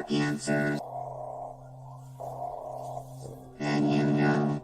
for answers. And you know.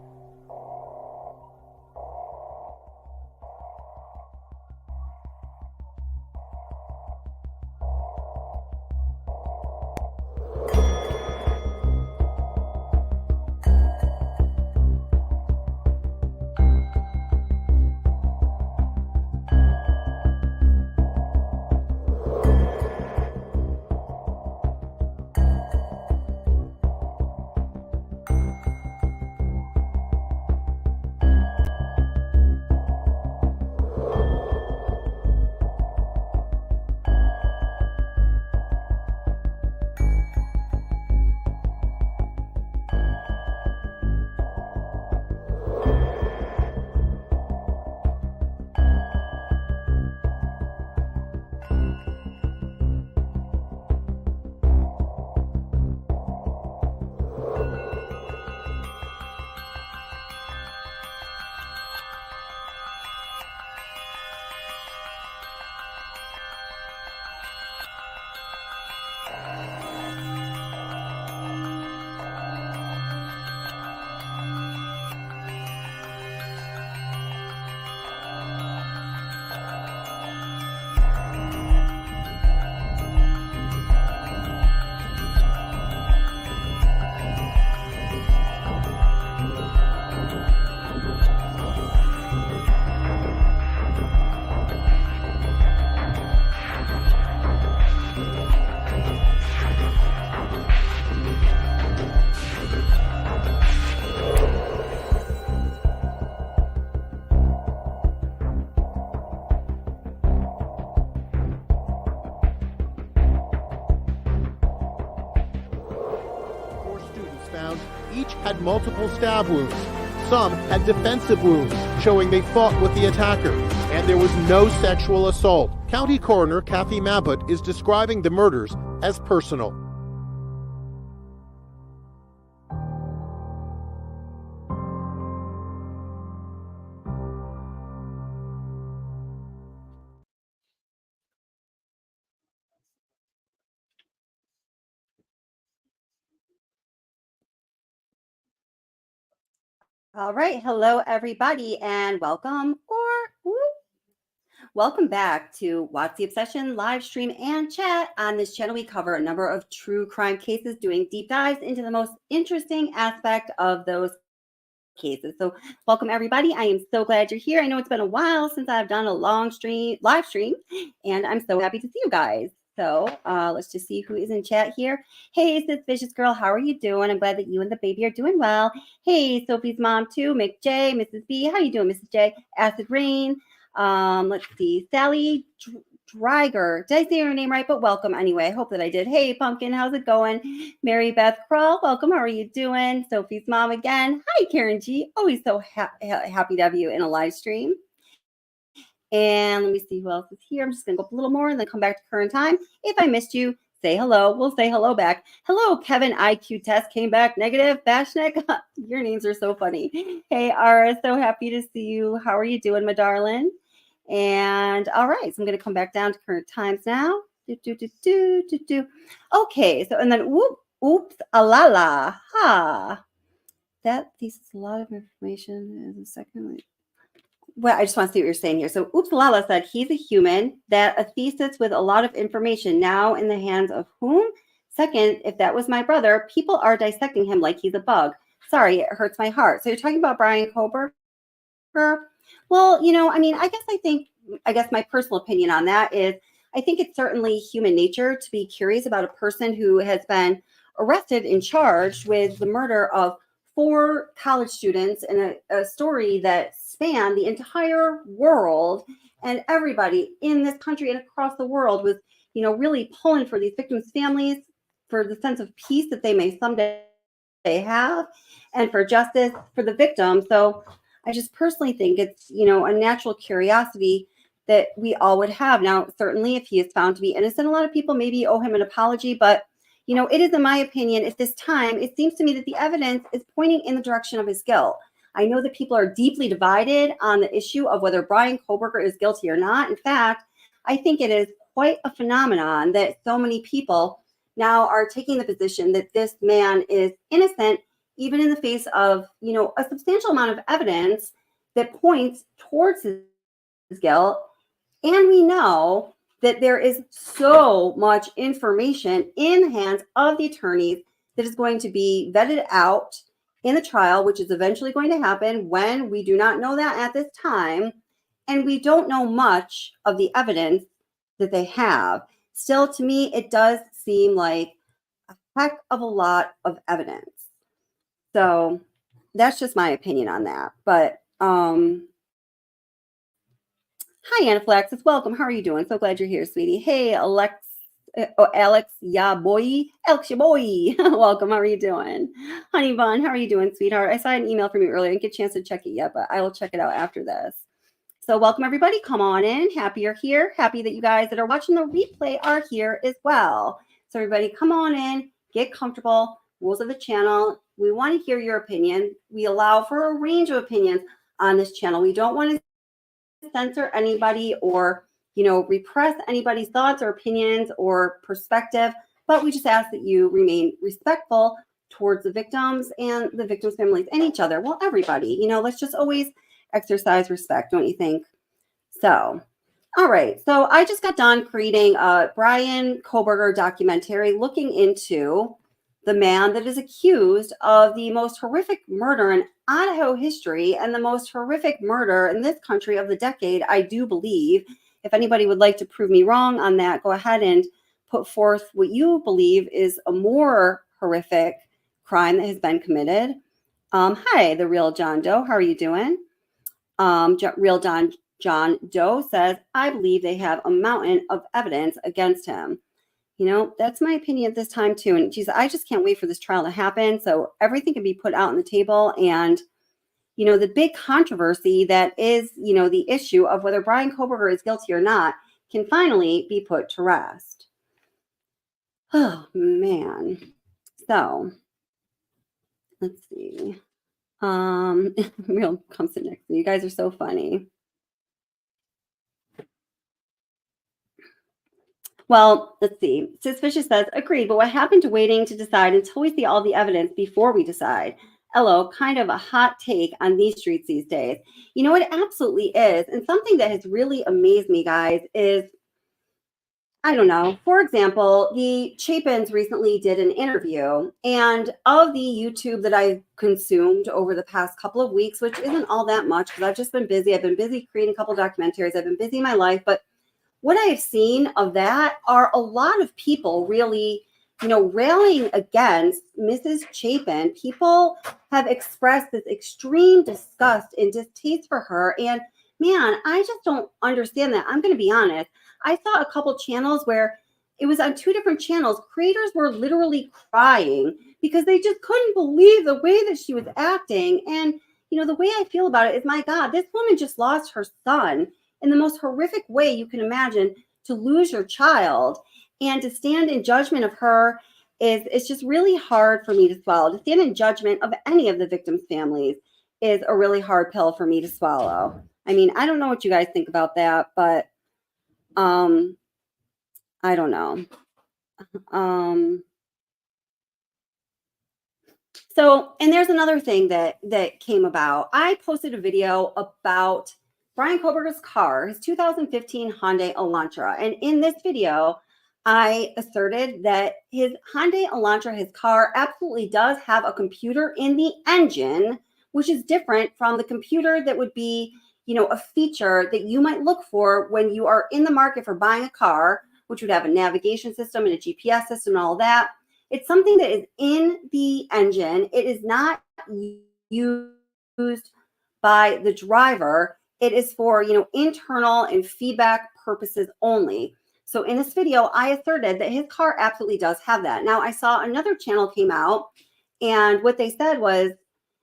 Each had multiple stab wounds. Some had defensive wounds, showing they fought with the attacker. And there was no sexual assault. County Coroner Kathy Mabbutt is describing the murders as personal. All right. Hello, everybody, and welcome back to What's the Obsession live stream and chat. On this channel, we cover a number of true crime cases, doing deep dives into the most interesting aspect of those cases. So welcome, everybody. I am so glad you're here. I know it's been a while since I've done a live stream, and I'm so happy to see you guys. So let's just see who is in chat here. Hey, Sis Vicious Girl, how are you doing? I'm glad that you and the baby are doing well. Hey, Sophie's mom too, Mick J, Mrs. B, how you doing, Mrs. J? Acid Rain. Let's see, Sally Dreiger. Did I say your name right? But welcome anyway. I hope that I did. Hey, Pumpkin, how's it going? Mary Beth Kroll, welcome. How are you doing? Sophie's mom again. Hi, Karen G. Always so happy to have you in a live stream. And let me see who else is here. I'm just going to go up a little more and then come back to current time. If I missed you, say hello. We'll say hello back. Hello, Kevin. IQ test came back negative. Bashnik. Your names are so funny. Hey, Ara. So happy to see you. How are you doing, my darling? And all right. So I'm going to come back down to current times now. Okay. So, and then oops, alala. Ha. That thesis is a lot of information. Is a second. Well, I just want to see what you're saying here. So Oops Lala said he's a human, that a thesis with a lot of information now in the hands of whom? Second, if that was my brother, people are dissecting him like he's a bug. Sorry, it hurts my heart. So you're talking about Bryan Kohberger? Well, you know, I mean, I guess my personal opinion on that is I think it's certainly human nature to be curious about a person who has been arrested and charged with the murder of 4 college students in a story that spanned the entire world, and everybody in this country and across the world was, you know, really pulling for these victims' families, for the sense of peace that they may someday have, and for justice for the victim. So I just personally think it's, you know, a natural curiosity that we all would have. Now, certainly if he is found to be innocent, a lot of people maybe owe him an apology, but you know, it is, in my opinion, at this time, it seems to me that the evidence is pointing in the direction of his guilt. I know that people are deeply divided on the issue of whether Bryan Kohberger is guilty or not. In fact, I think it is quite a phenomenon that so many people, now are taking the position that this man is innocent, even in the face of, a substantial amount of evidence that points towards his guilt. And we know that there is so much information in the hands of the attorneys that is going to be vetted out in the trial, which is eventually going to happen when we do not know that at this time. And we don't know much of the evidence that they have. Still, to me, it does seem like a heck of a lot of evidence. So that's just my opinion on that. But hi, Anaphylaxis. Welcome. How are you doing? So glad you're here, sweetie. Hey, Alex, ya boy. Welcome. How are you doing? Honey Bun, how are you doing, sweetheart? I saw an email from you earlier. I didn't get a chance to check it yet, but I will check it out after this. So welcome, everybody. Come on in. Happy you're here. Happy that you guys that are watching the replay are here as well. So everybody, come on in. Get comfortable. Rules of the channel. We want to hear your opinion. We allow for a range of opinions on this channel. We don't want to censor anybody or, repress anybody's thoughts or opinions or perspective, but we just ask that you remain respectful towards the victims and the victims' families and each other. Well, everybody, let's just always exercise respect, don't you think? So, all right. So I just got done creating a Bryan Kohberger documentary looking into the man that is accused of the most horrific murder in Idaho history and the most horrific murder in this country of the decade, I do believe. If anybody would like to prove me wrong on that, go ahead and put forth what you believe is a more horrific crime that has been committed. Hi, the real John Doe. How are you doing? Real John Doe says, I believe they have a mountain of evidence against him. That's my opinion at this time too. And geez, I just can't wait for this trial to happen. So everything can be put out on the table. And, the big controversy that is, the issue of whether Bryan Kohberger is guilty or not can finally be put to rest. Oh, man. So let's see. Real comes to next. You guys are so funny. Well, let's see. Suspicious says, agreed, but what happened to waiting to decide until we see all the evidence before we decide? LO, kind of a hot take on these streets these days. It absolutely is. And something that has really amazed me, guys, is, I don't know. For example, the Chapins recently did an interview, and of the YouTube that I've consumed over the past couple of weeks, which isn't all that much because I've just been busy. I've been busy creating a couple documentaries. I've been busy in my life, but what I've seen of that are a lot of people really, railing against Mrs. Chapin. People have expressed this extreme disgust and distaste for her. And man, I just don't understand that. I'm going to be honest. I saw a couple channels where it was on two different channels. Creators were literally crying because they just couldn't believe the way that she was acting. And, the way I feel about it is, my God, this woman just lost her son in the most horrific way you can imagine. To lose your child and to stand in judgment of her it's just really hard for me to swallow. To stand in judgment of any of the victims' families is a really hard pill for me to swallow. I mean, I don't know what you guys think about that, but I don't know. So, and there's another thing that came about. I posted a video about Bryan Kohberger's car, his 2015 Hyundai Elantra. And in this video, I asserted that his Hyundai Elantra, his car, absolutely does have a computer in the engine, which is different from the computer that would be, a feature that you might look for when you are in the market for buying a car, which would have a navigation system and a GPS system and all that. It's something that is in the engine. It is not used by the driver. It is for, internal and feedback purposes only. So in this video, I asserted that his car absolutely does have that. Now, I saw another channel came out, and what they said was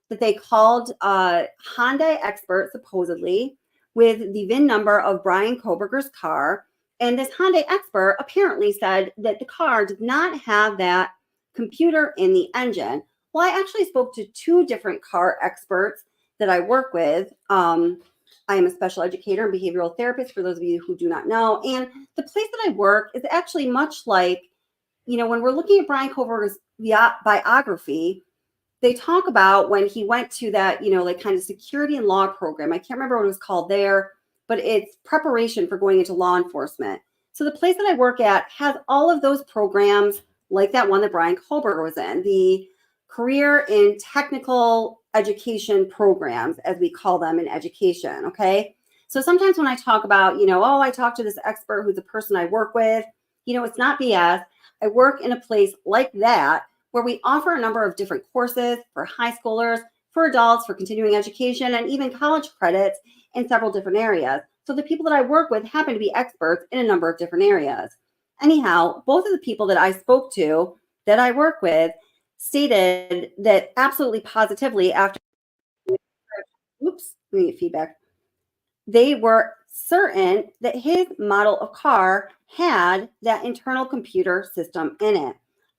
that they called a Hyundai expert, supposedly, with the VIN number of Bryan Kohberger's car. And this Hyundai expert apparently said that the car did not have that computer in the engine. Well, I actually spoke to two different car experts that I work with. I am a special educator and behavioral therapist, for those of you who do not know. And the place that I work is actually much like when we're looking at Bryan Kohberger's biography, they talk about when he went to that, like kind of security and law program. I can't remember what it was called there, but it's preparation for going into law enforcement. So the place that I work at has all of those programs like that one that Bryan Kohberger was in, the career in technical education programs, as we call them in education, okay? So sometimes when I talk about, I talked to this expert who's a person I work with, it's not BS. I work in a place like that where we offer a number of different courses for high schoolers, for adults, for continuing education, and even college credits in several different areas. So the people that I work with happen to be experts in a number of different areas. Anyhow, both of the people that I spoke to that I work with stated that absolutely positively after, oops, let me get feedback. They were certain that his model of car had that internal computer system in it.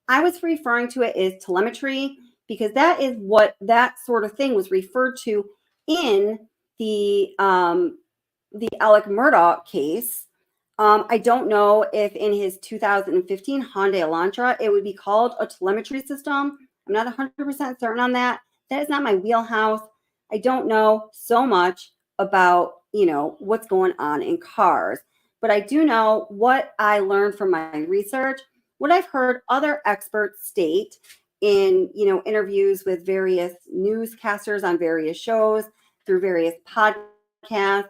I was referring to it as telemetry because that is what that sort of thing was referred to in the Alec Murdaugh case. I don't know if in his 2015 Hyundai Elantra it would be called a telemetry system. I'm not 100% certain on that. That is not my wheelhouse. I don't know so much about what's going on in cars, but I do know what I learned from my research, what I've heard other experts state in interviews with various newscasters on various shows, through various podcasts.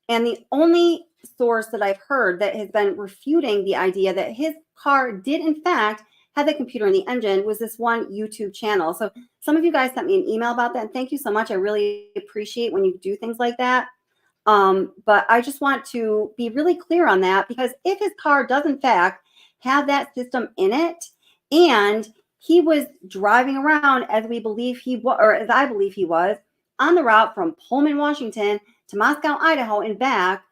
And the only source that I've heard that has been refuting the idea that his car did in fact have the computer in the engine was this one YouTube channel. So some of you guys sent me an email about that, and thank you so much. I really appreciate when you do things like that. But I just want to be really clear on that, because if his car does in fact have that system in it, and he was driving around as we believe he was, or as I believe he was, on the route from Pullman, Washington to Moscow, Idaho, and back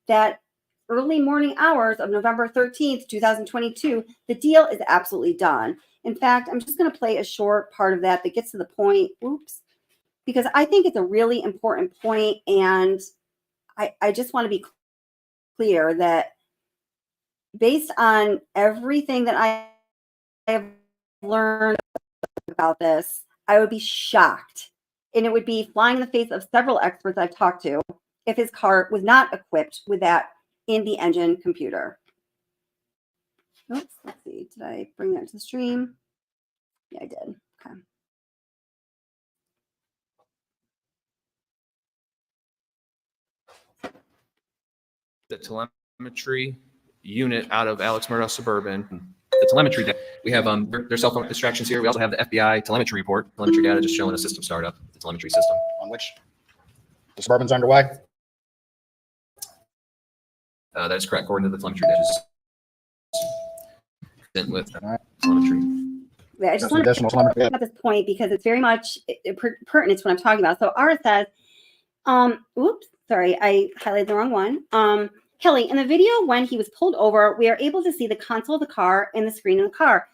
that early morning hours of November 13th, 2022, the deal is absolutely done. In fact, I'm just going to play a short part of that gets to the point, because I think it's a really important point, and I just want to be clear that based on everything that I have learned about this, I would be shocked, and it would be flying in the face of several experts I've talked to, if his car was not equipped with that in the engine computer. Oops, let's see. Did I bring that to the stream? Yeah, I did. Okay. The telemetry unit out of Alex Murdaugh Suburban. The telemetry data. We have their cell phone distractions here. We also have the FBI telemetry report. Telemetry data just showing a system startup, the telemetry system. On which the Suburban's underway? That is correct, according to the telemetry data. With telemetry. I just want to at this point because it's very much pertinent to what I'm talking about. So Ara says, oops, sorry, I highlighted the wrong one. Kelly, in the video when he was pulled over, we are able to see the console of the car and the screen in the car.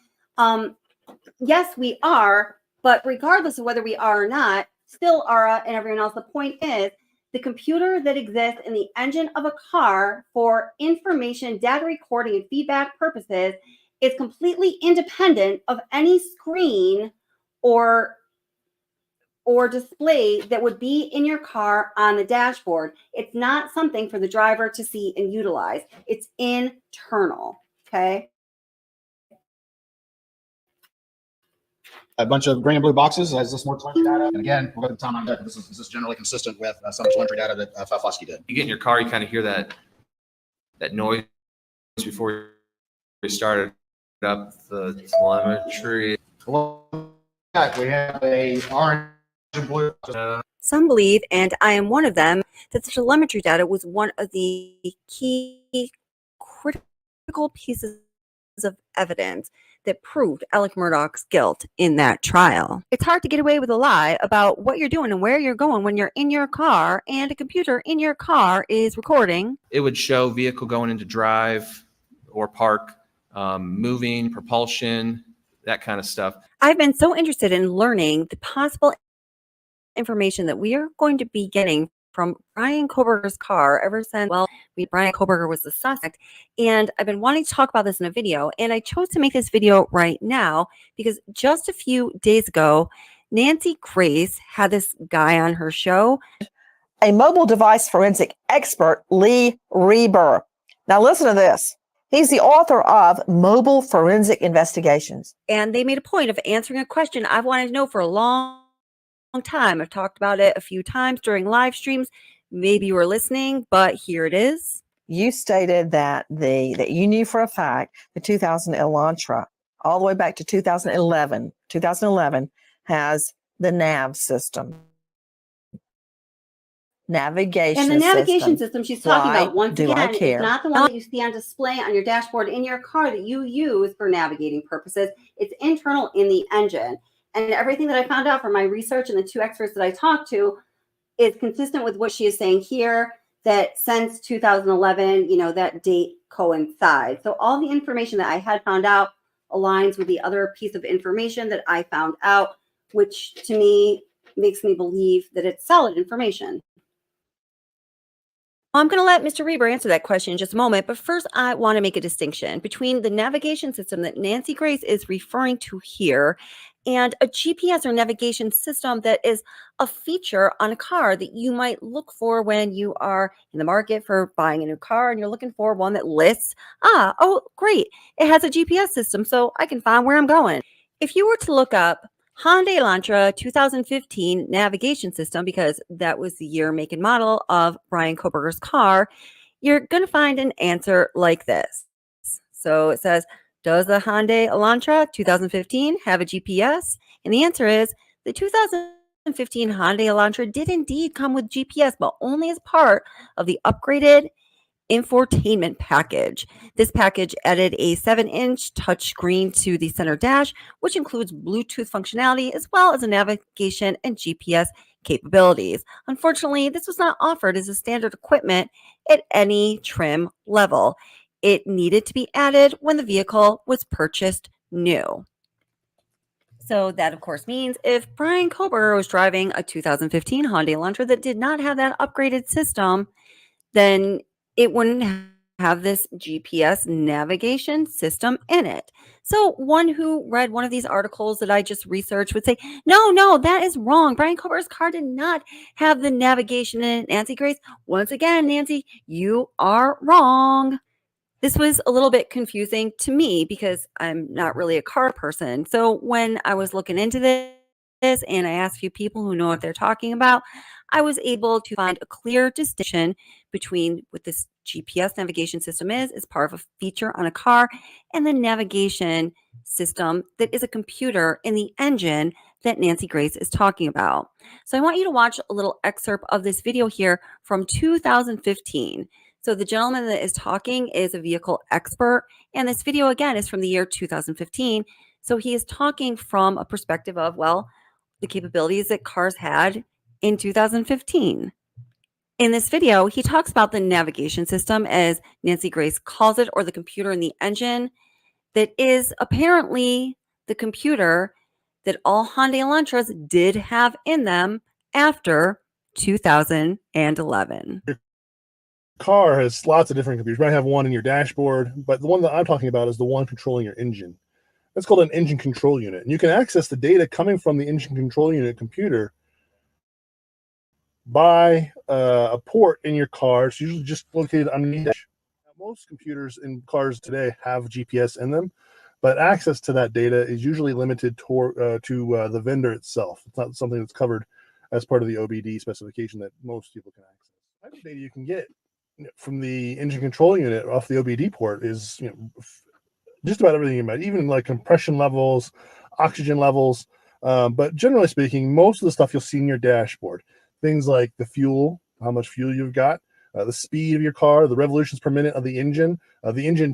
Yes, we are, but regardless of whether we are or not, still, Ara and everyone else, the point is the computer that exists in the engine of a car for information, data recording, and feedback purposes is completely independent of any screen or display that would be in your car on the dashboard. It's not something for the driver to see and utilize. It's internal, okay? A bunch of green and blue boxes. Is this more telemetry data? And again, we'll go to the time on that. This is generally consistent with some telemetry data that Fafosky did. You get in your car, you kind of hear that noise before we started up the telemetry. We have a orange and blue. Some believe, and I am one of them, that the telemetry data was one of the key critical pieces of evidence that proved Alec Murdaugh's guilt in that trial. It's hard to get away with a lie about what you're doing and where you're going when you're in your car and a computer in your car is recording. It would show vehicle going into drive or park, moving, propulsion, that kind of stuff. I've been so interested in learning the possible information that we are going to be getting from Bryan Kohberger's car ever since, well, Bryan Kohberger was the suspect. And I've been wanting to talk about this in a video. And I chose to make this video right now because just a few days ago, Nancy Grace had this guy on her show. A mobile device forensic expert, Lee Reber. Now listen to this. He's the author of Mobile Forensic Investigations. And they made a point of answering a question I've wanted to know for a long time. I've talked about it a few times during live streams. Maybe you were listening, but here it is. You stated that you knew for a fact the 2000 Elantra, all the way back to 2011, has the nav system. Navigation and the navigation system she's talking about, once again, is not the one that you see on display on your dashboard in your car that you use for navigating purposes. It's internal in the engine. And everything that I found out from my research and the two experts that I talked to is consistent with what she is saying here, that since 2011, that date coincides. So all the information that I had found out aligns with the other piece of information that I found out, which to me makes me believe that it's solid information. I'm going to let Mr. Reber answer that question in just a moment, but first I want to make a distinction between the navigation system that Nancy Grace is referring to here and a GPS or navigation system that is a feature on a car that you might look for when you are in the market for buying a new car and you're looking for one that lists, oh, great, it has a GPS system so I can find where I'm going. If you were to look up Hyundai Elantra 2015 navigation system, because that was the year, make, and model of Bryan Kohberger's car, you're going to find an answer like this. So it says, does the Hyundai Elantra 2015 have a GPS? And the answer is the 2015 Hyundai Elantra did indeed come with GPS, but only as part of the upgraded infotainment package. This package added a 7-inch touchscreen to the center dash, which includes Bluetooth functionality as well as a navigation and GPS capabilities. Unfortunately, this was not offered as a standard equipment at any trim level. It needed to be added when the vehicle was purchased new. So that, of course, means if Bryan Kohberger was driving a 2015 Hyundai Elantra that did not have that upgraded system, then it wouldn't have this GPS navigation system in it. So one who read one of these articles that I just researched would say, no, that is wrong. Bryan Kohberger's car did not have the navigation in it. Nancy Grace, once again, Nancy, you are wrong. This was a little bit confusing to me because I'm not really a car person. So when I was looking into this and I asked a few people who know what they're talking about, I was able to find a clear distinction between what this GPS navigation system is part of a feature on a car, and the navigation system that is a computer in the engine that Nancy Grace is talking about. So I want you to watch a little excerpt of this video here from 2015. So the gentleman that is talking is a vehicle expert, and this video again is from the year 2015. So he is talking from a perspective of, well, the capabilities that cars had in 2015. In this video, he talks about the navigation system, as Nancy Grace calls it, or the computer in the engine, that is apparently the computer that all Hyundai Elantras did have in them after 2011. Car has lots of different computers. You might have one in your dashboard, but the one that I'm talking about is the one controlling your engine. That's called an engine control unit. And you can access the data coming from the engine control unit computer by a port in your car. It's usually just located underneath the dash. Most computers in cars today have GPS in them, but access to that data is usually limited to the vendor itself. It's not something that's covered as part of the OBD specification that most people can access. The type of data you can get from the engine control unit off the OBD port is just about everything you might, even like compression levels, oxygen levels. But generally speaking, most of the stuff you'll see in your dashboard, things like the fuel, how much fuel you've got, the speed of your car, the revolutions per minute of the engine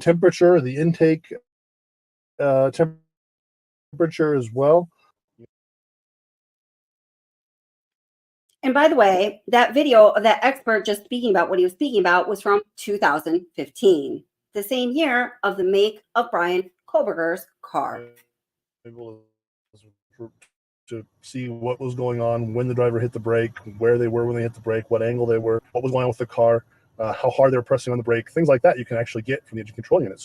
temperature, the intake temperature as well. And by the way, that video of that expert just speaking about what he was speaking about was from 2015, the same year of the make of Bryan Kohberger's car. to see what was going on, when the driver hit the brake, where they were when they hit the brake, what angle they were, what was going on with the car, how hard they were pressing on the brake, things like that you can actually get from the engine control unit.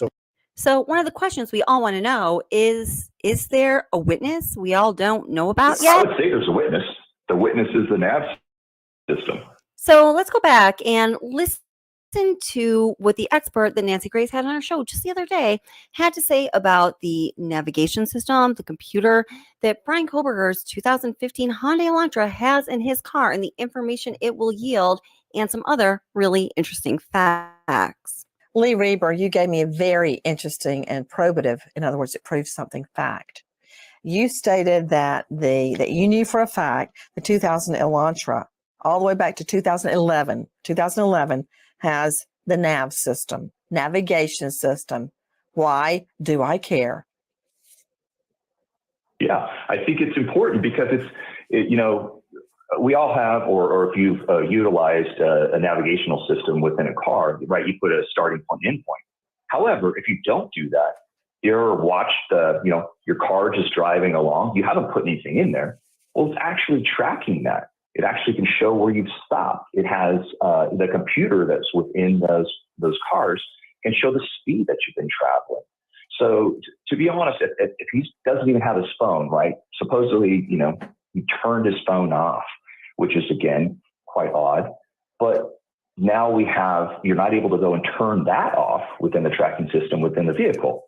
So one of the questions we all want to know is there a witness we all don't know about I yet? would say there's a witness. The witness is the nav system. So let's go back and listen to what the expert that Nancy Grace had on her show just the other day had to say about the navigation system, the computer that Bryan Kohberger's 2015 Hyundai Elantra has in his car and the information it will yield and some other really interesting facts. Lee Reber, you gave me a very interesting and probative, in other words, it proves something fact. You stated that you knew for a fact the 2000 Elantra, all the way back to 2011 has the nav system, navigation system. Why do I care? Yeah, I think it's important because we all have, or if you've utilized a navigational system within a car, right, you put a starting point, end point. However, if you don't do that, you're watched your car just driving along, you haven't put anything in there. Well, it's actually tracking that. It actually can show where you've stopped. It has the computer that's within those cars can show the speed that you've been traveling. So to be honest, if he doesn't even have his phone, right? Supposedly, he turned his phone off, which is again quite odd. But now you're not able to go and turn that off within the tracking system within the vehicle.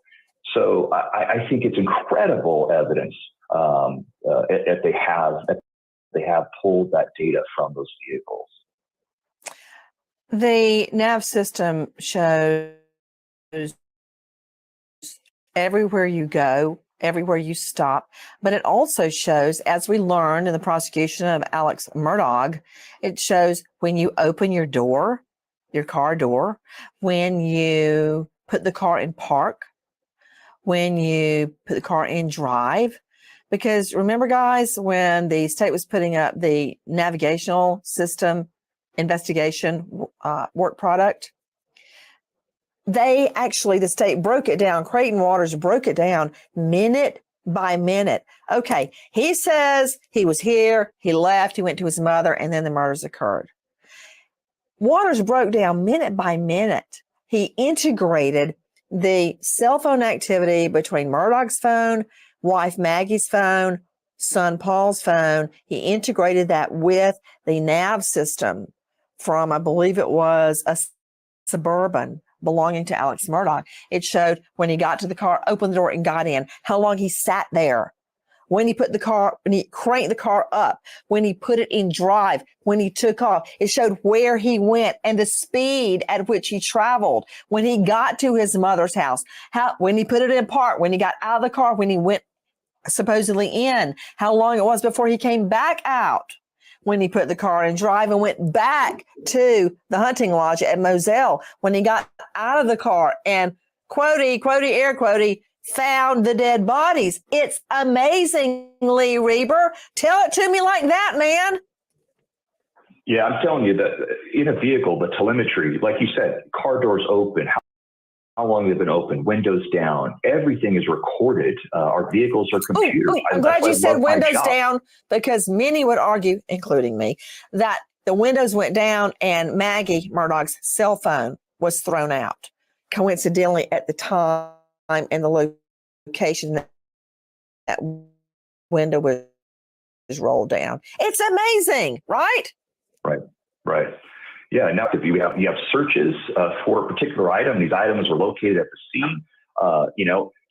So I think it's incredible evidence if they have pulled that data from those vehicles. The nav system shows everywhere you go, everywhere you stop, but it also shows, as we learned in the prosecution of Alex Murdaugh, it shows when you open your door, your car door, when you put the car in park, when you put the car in drive. Because remember, guys, when the state was putting up the navigational system investigation work product, the state broke it down. Creighton Waters broke it down minute by minute. Okay, he says he was here, he left, he went to his mother, and then the murders occurred. Waters broke down minute by minute. He integrated the cell phone activity between Murdaugh's phone, wife Maggie's phone, son Paul's phone. He integrated that with the nav system from, I believe it was a Suburban belonging to Alex Murdaugh. It showed when he got to the car, opened the door and got in, how long he sat there, when he cranked the car up, when he put it in drive, when he took off. It showed where he went and the speed at which he traveled, when he got to his mother's house, when he put it in park, when he got out of the car, when he went supposedly in, how long it was before he came back out, when he put the car in drive and went back to the hunting lodge at Moselle, when he got out of the car and air quotey, found the dead bodies. It's amazing, Lee Reber. Tell it to me like that, man. Yeah, I'm telling you that in a vehicle, the telemetry, like you said, car doors open, how long they've been open, windows down, everything is recorded. Our vehicles are computer. I'm glad you said windows down, because many would argue, including me, that the windows went down and Maggie Murdaugh's cell phone was thrown out. Coincidentally, at the time and the location that window was rolled down. It's amazing, right? Right. Yeah, now if you have searches for a particular item, these items were located at the scene.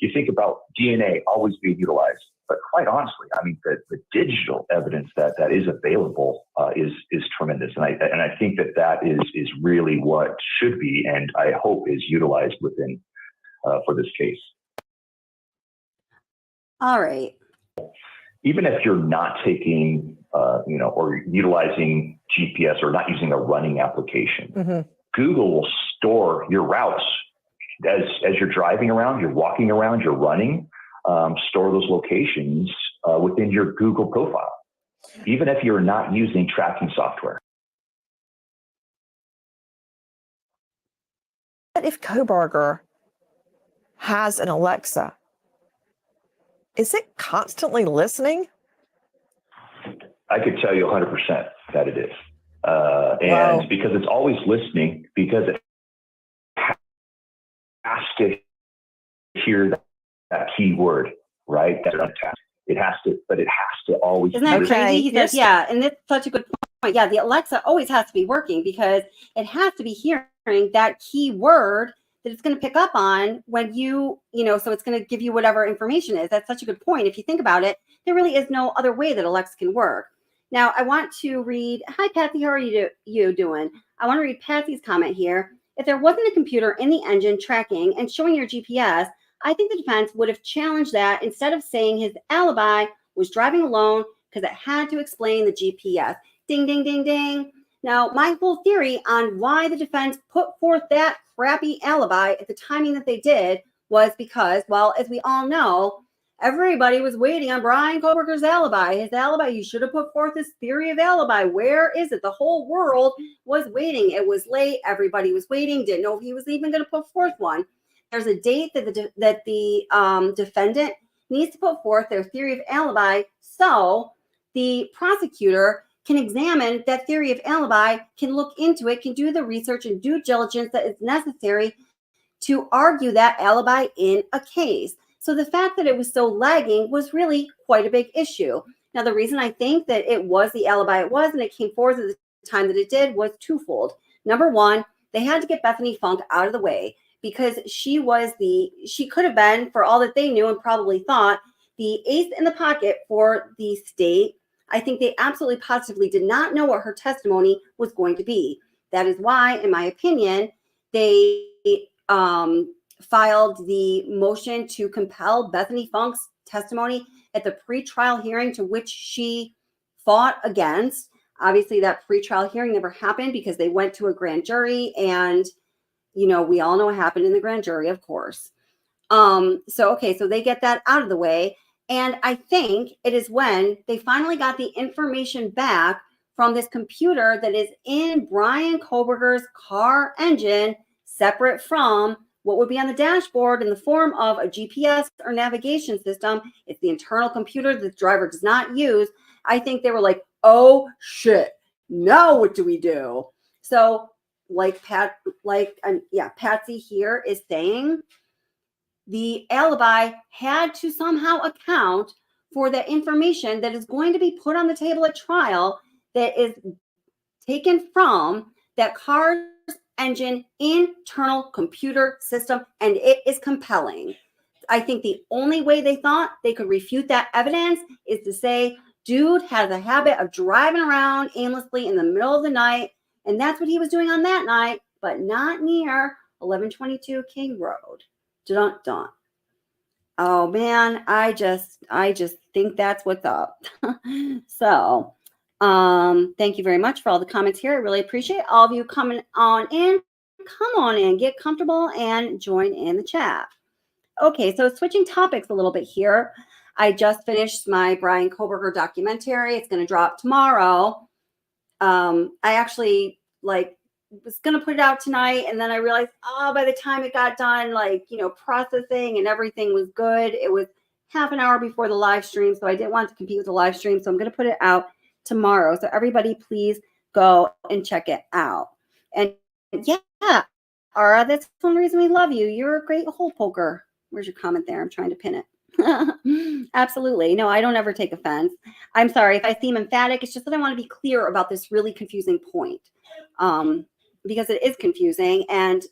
You think about DNA always being utilized, but quite honestly, I mean, the digital evidence that is available is tremendous, and I think that is really what should be, and I hope is utilized within for this case. All right. Even if you're not taking, or utilizing GPS or not using a running application, Mm-hmm. Google will store your routes as you're driving around, you're walking around, you're running, store those locations within your Google profile, even if you're not using tracking software. What if Kohberger has an Alexa? Is it constantly listening I could tell you 100% that it is. And Wow. because it's always listening, because it has to hear that key word, right? That's on task. It has to always. Isn't that Okay, crazy? He says, here's- yeah, and that's such a good point. Yeah, the Alexa always has to be working because it has to be hearing that key word that it's going to pick up on when so it's going to give you whatever information is. That's such a good point. If you think about it, there really is no other way that Alexa can work. Now, I want to read, hi, Patsy, how are you doing? I want to read Patsy's comment here. If there wasn't a computer in the engine tracking and showing your GPS, I think the defense would have challenged that instead of saying his alibi was driving alone because it had to explain the GPS. Ding, ding, ding, ding. Now, my whole theory on why the defense put forth that crappy alibi at the timing that they did was because, well, as we all know, everybody was waiting on Bryan Kohberger's alibi. His alibi, you should have put forth this theory of alibi. Where is it? The whole world was waiting. It was late. Everybody was waiting. Didn't know if he was even going to put forth one. There's a date that the defendant needs to put forth their theory of alibi so the prosecutor can examine that theory of alibi, can look into it, can do the research and due diligence that is necessary to argue that alibi in a case. So the fact that it was so lagging was really quite a big issue. Now, the reason I think that it was the alibi it was and it came forth at the time that it did was twofold. Number one, they had to get Bethany Funk out of the way because she could have been, for all that they knew and probably thought, the ace in the pocket for the state. I think they absolutely positively did not know what her testimony was going to be. That is why, in my opinion, they filed the motion to compel Bethany Funk's testimony at the pretrial hearing to which she fought against. Obviously, that pretrial hearing never happened because they went to a grand jury, and we all know what happened in the grand jury, of course. So they get that out of the way. And I think it is when they finally got the information back from this computer that is in Bryan Kohberger's car engine, separate from what would be on the dashboard in the form of a GPS or navigation system. It's the internal computer that the driver does not use. I think they were like, oh shit, now what do we do? So Patsy here is saying, the alibi had to somehow account for the information that is going to be put on the table at trial that is taken from that car's engine internal computer system, and it is compelling. I think the only way they thought they could refute that evidence is to say, dude has a habit of driving around aimlessly in the middle of the night, and that's what he was doing on that night, but not near 1122 King Road. Dun, dun. Oh man, I just think that's what's up. So, thank you very much for all the comments here. I really appreciate all of you coming on in. Come on in, get comfortable, and join in the chat. Okay, so switching topics a little bit here. I just finished my Bryan Kohberger documentary. It's going to drop tomorrow. I actually was going to put it out tonight, and then I realized, by the time it got done, processing and everything was good. It was half an hour before the live stream, so I didn't want to compete with the live stream, so I'm going to put it out tomorrow. So everybody, please go and check it out. And yeah, Ara, that's one reason we love you. You're a great hole poker. Where's your comment there? I'm trying to pin it. Absolutely. No, I don't ever take offense. I'm sorry if I seem emphatic. It's just that I want to be clear about this really confusing point. Because it is confusing. And,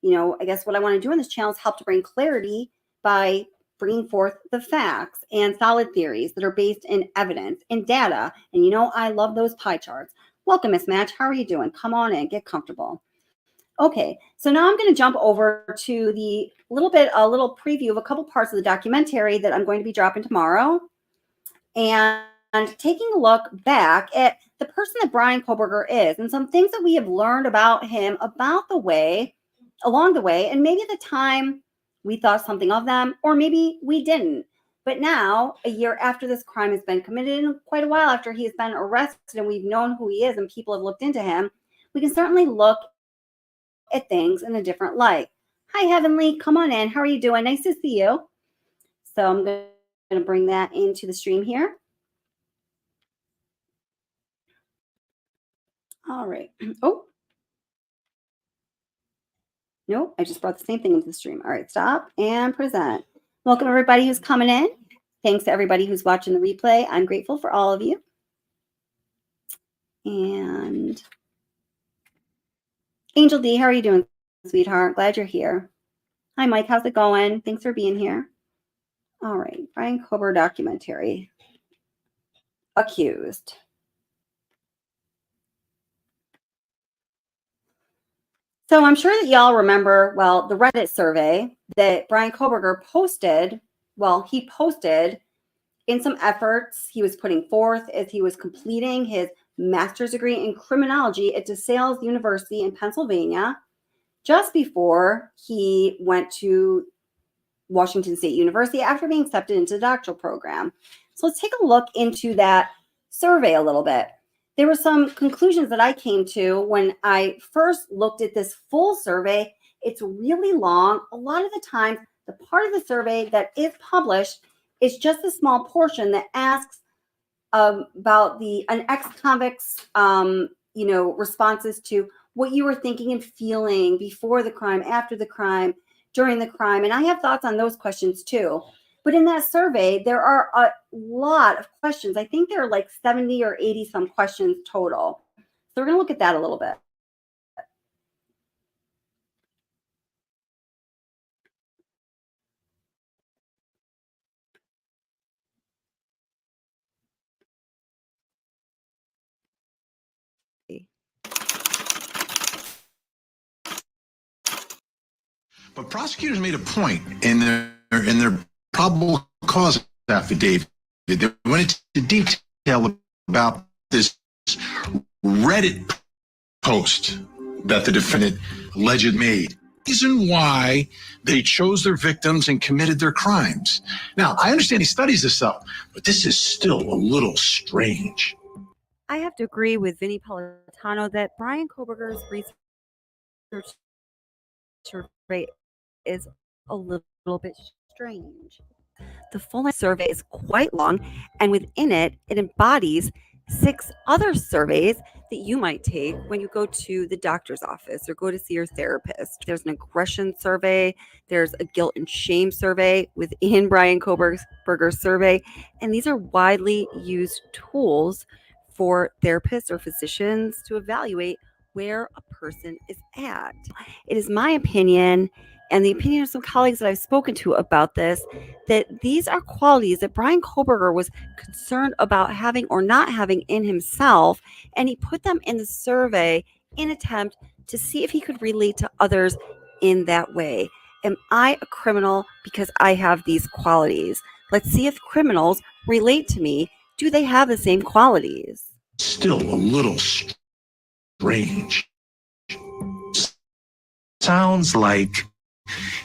I guess what I want to do in this channel is help to bring clarity by bringing forth the facts and solid theories that are based in evidence and data. And, I love those pie charts. Welcome, Miss Match. How are you doing? Come on in, get comfortable. Okay, so now I'm going to jump over to a little preview of a couple parts of the documentary that I'm going to be dropping tomorrow. And taking a look back at the person that Bryan Kohberger is and some things that we have learned about him along the way, and maybe at the time we thought something of them, or maybe we didn't. But now, a year after this crime has been committed, and quite a while after he has been arrested and we've known who he is and people have looked into him, we can certainly look at things in a different light. Hi, Heavenly. Come on in. How are you doing? Nice to see you. So I'm going to bring that into the stream here. All right. Oh, nope. I just brought the same thing into the stream. All right. Stop and present. Welcome, everybody who's coming in. Thanks to everybody who's watching the replay. I'm grateful for all of you. And Angel D, how are you doing, sweetheart? Glad you're here. Hi, Mike. How's it going? Thanks for being here. All right. Bryan Kohberger documentary. Accused. So I'm sure that y'all remember, well, the Reddit survey that Bryan Kohberger posted. Well, he posted in some efforts he was putting forth as he was completing his master's degree in criminology at DeSales University in Pennsylvania, just before he went to Washington State University after being accepted into the doctoral program. So let's take a look into that survey a little bit. There were some conclusions that I came to when I first looked at this full survey. It's really long. A lot of the times, the part of the survey that is published is just a small portion that asks about an ex-convict's, responses to what you were thinking and feeling before the crime, after the crime, during the crime. And I have thoughts on those questions too. But in that survey, there are a lot of questions. I think there are like 70 or 80 some questions total. So we're going to look at that a little bit. But prosecutors made a point in their probable cause affidavit. They went into detail about this Reddit post that the defendant allegedly made. Reason why they chose their victims and committed their crimes. Now, I understand he studies this stuff, but this is still a little strange. I have to agree with Vinnie Politano that Bryan Kohberger's research survey is a little bit strange. The full survey is quite long, and within it, it embodies 6 other surveys that you might take when you go to the doctor's office or go to see your therapist. There's an aggression survey, there's a guilt and shame survey within Bryan Kohberger's survey, and these are widely used tools for therapists or physicians to evaluate where a person is at. It is my opinion, and the opinion of some colleagues that I've spoken to about this, that these are qualities that Bryan Kohberger was concerned about having or not having in himself, and he put them in the survey in attempt to see if he could relate to others in that way. Am I a criminal because I have these qualities? Let's see if criminals relate to me. Do they have the same qualities? Still a little strange. Sounds like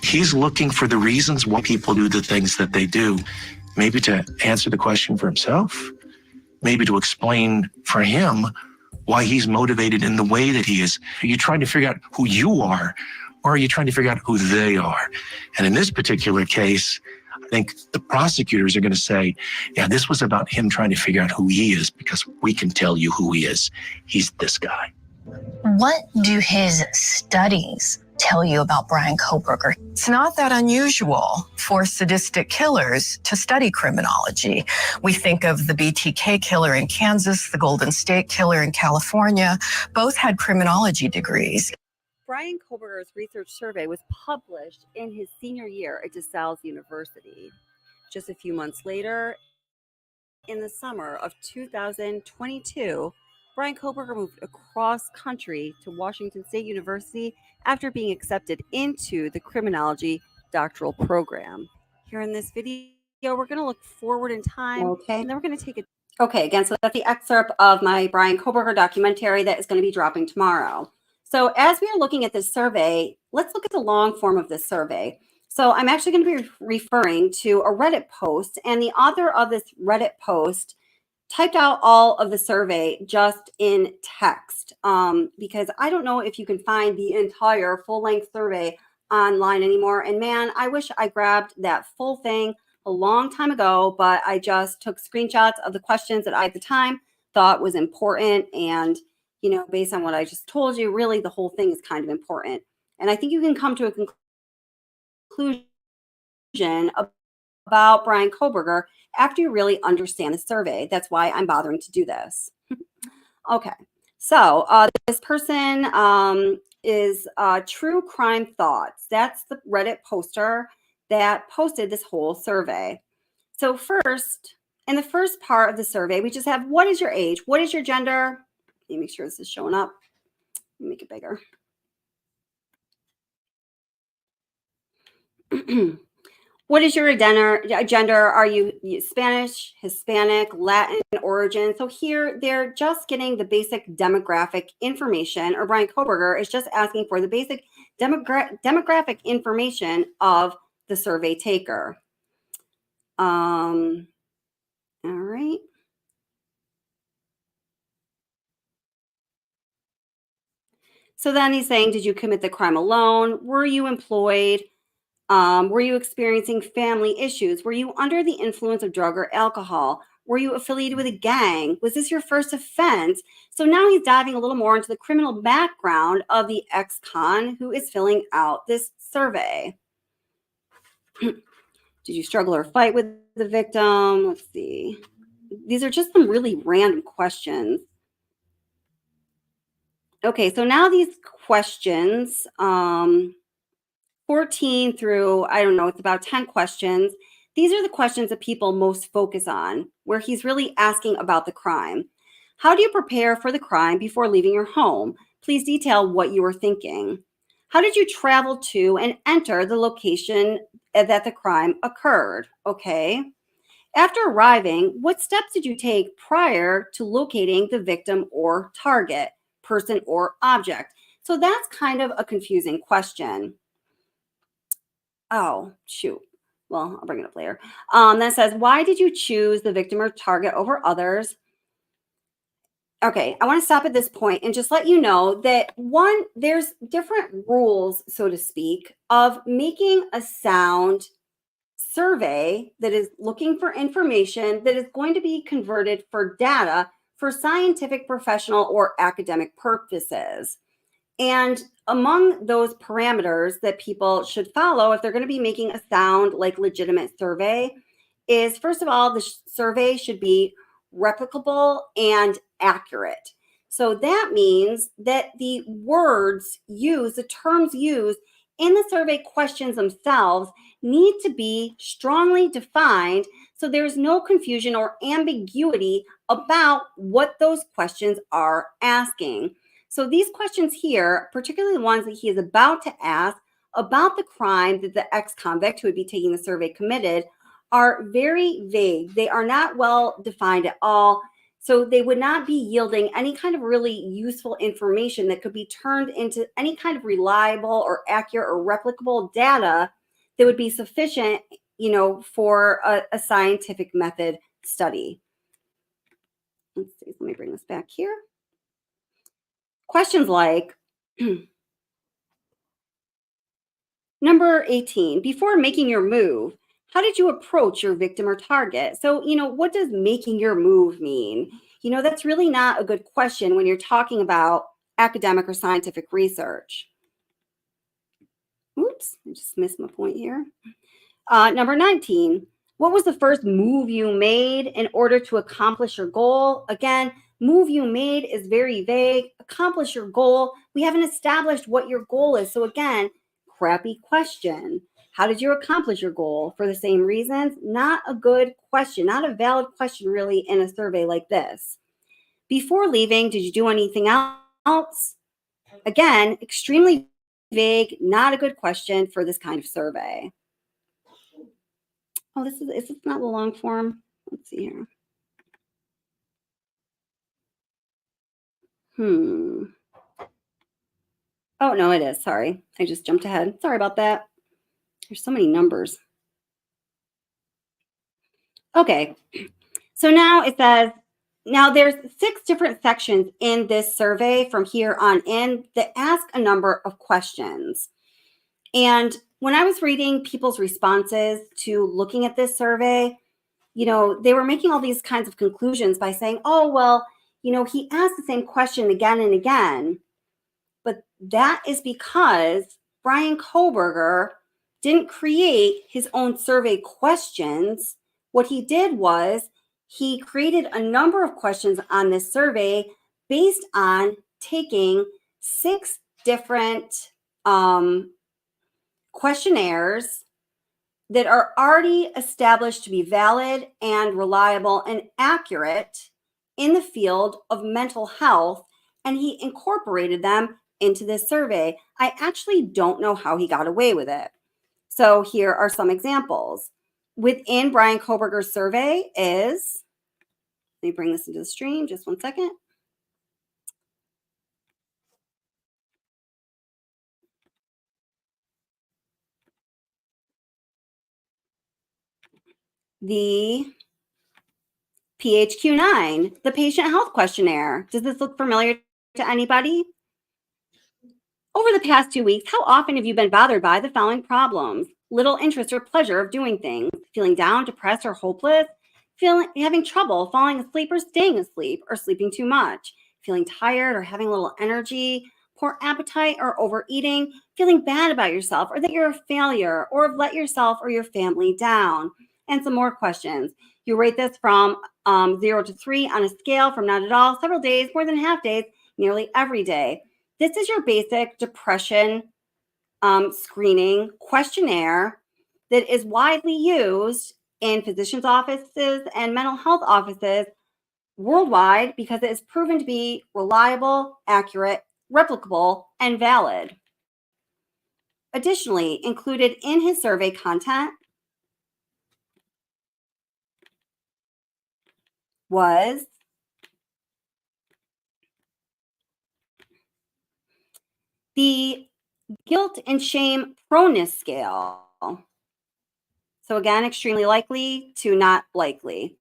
he's looking for the reasons why people do the things that they do. Maybe to answer the question for himself. Maybe to explain for him why he's motivated in the way that he is. Are you trying to figure out who you are, or are you trying to figure out who they are? And in this particular case, I think the prosecutors are going to say, yeah, this was about him trying to figure out who he is, because we can tell you who he is. He's this guy. What do his studies tell you about Bryan Kohberger? It's not that unusual for sadistic killers to study criminology. We think of the BTK killer in Kansas, the Golden State killer in California. Both had criminology degrees. Bryan Kohberger's research survey was published in his senior year at DeSales University. Just a few months later, in the summer of 2022, Bryan Kohberger moved across country to Washington State University after being accepted into the criminology doctoral program. Here in this video, we're going to look forward in time, and then we're going to take a... Okay, again, so that's the excerpt of my Bryan Kohberger documentary that is going to be dropping tomorrow. So as we are looking at this survey, let's look at the long form of this survey. So I'm actually going to be referring to a Reddit post, and the author of this Reddit post typed out all of the survey just in text, because I don't know if you can find the entire full-length survey online anymore. And man, I wish I grabbed that full thing a long time ago, but I just took screenshots of the questions that I at the time thought was important, and based on what I just told you, really the whole thing is kind of important. And I think you can come to a conclusion about Bryan Kohberger after you really understand the survey. That's why I'm bothering to do this. Okay, so this person is True Crime Thoughts. That's the Reddit poster that posted this whole survey. So first, in the first part of the survey, we just have, what is your age? What is your gender? Let me make sure this is showing up. Let me make it bigger. What is your gender? Are you Spanish, Hispanic, Latin origin? So here they're just getting the basic demographic information, or Bryan Kohberger is just asking for the basic demographic information of the survey taker. All right. So then he's saying, did you commit the crime alone? Were you employed? Were you experiencing family issues? Were you under the influence of drug or alcohol? Were you affiliated with a gang? Was this your first offense? So now he's diving a little more into the criminal background of the ex-con who is filling out this survey. Did you struggle or fight with the victim? Let's see. These are just some really random questions. Okay, so now these questions, 14 through, I don't know, it's about 10 questions. These are the questions that people most focus on, where he's really asking about the crime. How do you prepare for the crime before leaving your home? Please detail what you were thinking. How did you travel to and enter the location that the crime occurred? Okay. After arriving, what steps did you take prior to locating the victim or target, person or object? So that's kind of a confusing question. Oh, shoot. Well, I'll bring it up later. That says, why did you choose the victim or target over others? Okay, I want to stop at this point and just let you know that there's different rules, so to speak, of making a sound survey that is looking for information that is going to be converted for data for scientific, professional, or academic purposes. And among those parameters that people should follow if they're going to be making a sound like legitimate survey is, first of all, the survey should be replicable and accurate. So that means that the words used, the terms used in the survey questions themselves need to be strongly defined so there's no confusion or ambiguity about what those questions are asking. So these questions here, particularly the ones that he is about to ask about the crime that the ex-convict who would be taking the survey committed, are very vague. They are not well defined at all. So they would not be yielding any kind of really useful information that could be turned into any kind of reliable or accurate or replicable data that would be sufficient, for a scientific method study. Let's see, let me bring this back here. Questions like, number 18, before making your move, how did you approach your victim or target? So, what does making your move mean? That's really not a good question when you're talking about academic or scientific research. Oops, I just missed my point here. Number 19, what was the first move you made in order to accomplish your goal? Again, move you made is very vague. Accomplish your goal. We haven't established what your goal is. So again, crappy question. How did you accomplish your goal? For the same reasons? Not a good question, not a valid question really in a survey like this. Before leaving, did you do anything else? Again, extremely vague, not a good question for this kind of survey. Oh, is this not the long form? Let's see here. Oh, no, it is. Sorry. I just jumped ahead. Sorry about that. There's so many numbers. Okay. So now it says, now there's 6 different sections in this survey from here on in that ask a number of questions. And when I was reading people's responses to looking at this survey, they were making all these kinds of conclusions by saying, oh, well, You know, he asked the same question again and again, but that is because Bryan Kohberger didn't create his own survey questions. What he did was he created a number of questions on this survey based on taking 6 different questionnaires that are already established to be valid and reliable and accurate in the field of mental health, and he incorporated them into this survey. I actually don't know how he got away with it. So here are some examples. Within Bryan Kohberger's survey is, let me bring this into the stream, just one second. The PHQ-9, the patient health questionnaire. Does this look familiar to anybody? Over the past 2 weeks, how often have you been bothered by the following problems? Little interest or pleasure of doing things, feeling down, depressed, or hopeless, having trouble falling asleep or staying asleep, or sleeping too much, feeling tired or having little energy, poor appetite or overeating, feeling bad about yourself or that you're a failure or have let yourself or your family down. And some more questions. You rate this from 0 to 3 on a scale from not at all, several days, more than half days, nearly every day. This is your basic depression screening questionnaire that is widely used in physicians' offices and mental health offices worldwide because it is proven to be reliable, accurate, replicable, and valid. Additionally, included in his survey content was the guilt and shame proneness scale. So again, extremely likely to not likely.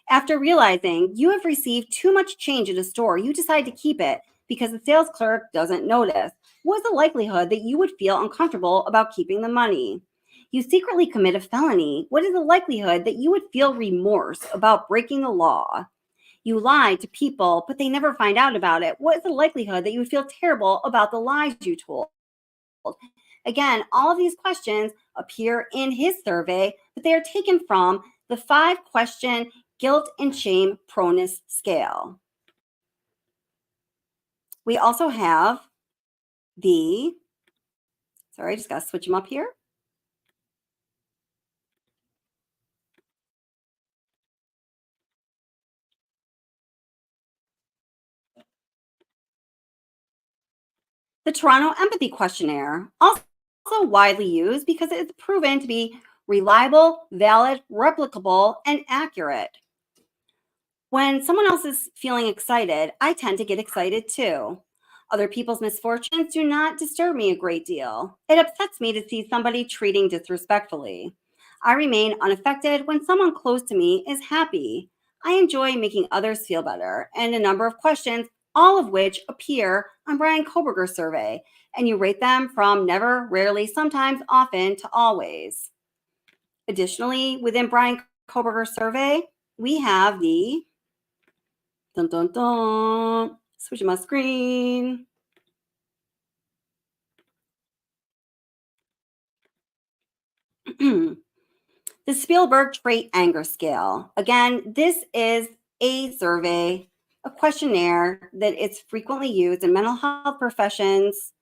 After realizing you have received too much change at a store, you decide to keep it because the sales clerk doesn't notice. What is the likelihood that you would feel uncomfortable about keeping the money? You secretly commit a felony. What is the likelihood that you would feel remorse about breaking the law? You lied to people, but they never find out about it. What is the likelihood that you would feel terrible about the lies you told? Again, all of these questions appear in his survey, but they are taken from the 5-question guilt and shame proneness scale. We also have the, sorry, I just got to switch them up here. The Toronto Empathy Questionnaire, also widely used because it is proven to be reliable, valid, replicable, and accurate. When someone else is feeling excited, I tend to get excited too. Other people's misfortunes do not disturb me a great deal. It upsets me to see somebody treating disrespectfully. I remain unaffected when someone close to me is happy. I enjoy making others feel better, and a number of questions, all of which appear on Bryan Kohberger's survey, and you rate them from never, rarely, sometimes, often to always. Additionally, within Bryan Kohberger's survey, we have the dun dun dun. Switching my screen. The Spielberg Trait Anger Scale. Again, this is a survey, a questionnaire that is frequently used in mental health professions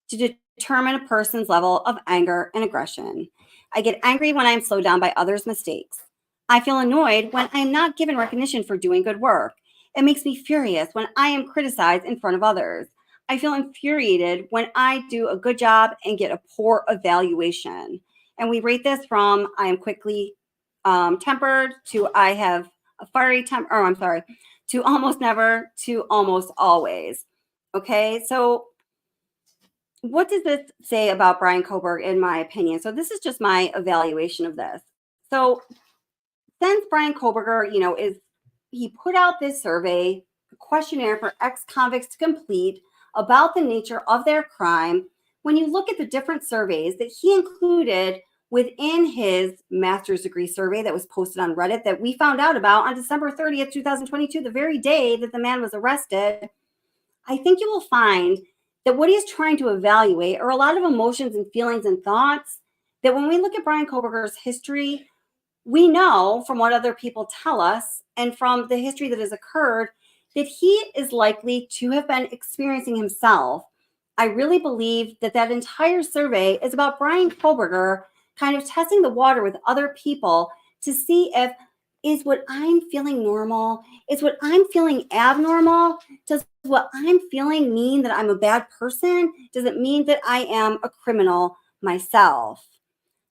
to determine a person's level of anger and aggression. I get angry when I am slowed down by others' mistakes. I feel annoyed when I am not given recognition for doing good work. It makes me furious when I am criticized in front of others. I feel infuriated when I do a good job and get a poor evaluation. And we rate this from I am quickly tempered to I have a fiery temper, or I'm sorry, to almost never to almost always. Okay, so what does this say about Bryan Kohberger, in my opinion? So this is just my evaluation of this. So since Bryan Kohberger, he put out this survey, a questionnaire for ex-convicts to complete about the nature of their crime. When you look at the different surveys that he included within his master's degree survey that was posted on Reddit that we found out about on December 30th, 2022, the very day that the man was arrested, I think you will find that what he's trying to evaluate are a lot of emotions and feelings and thoughts that when we look at Bryan Kohberger's history, we know from what other people tell us and from the history that has occurred that he is likely to have been experiencing himself. I really believe that that entire survey is about Bryan Kohberger kind of testing the water with other people to see if, is what I'm feeling normal? Is what I'm feeling abnormal? Does what I'm feeling mean that I'm a bad person? Does it mean that I am a criminal myself?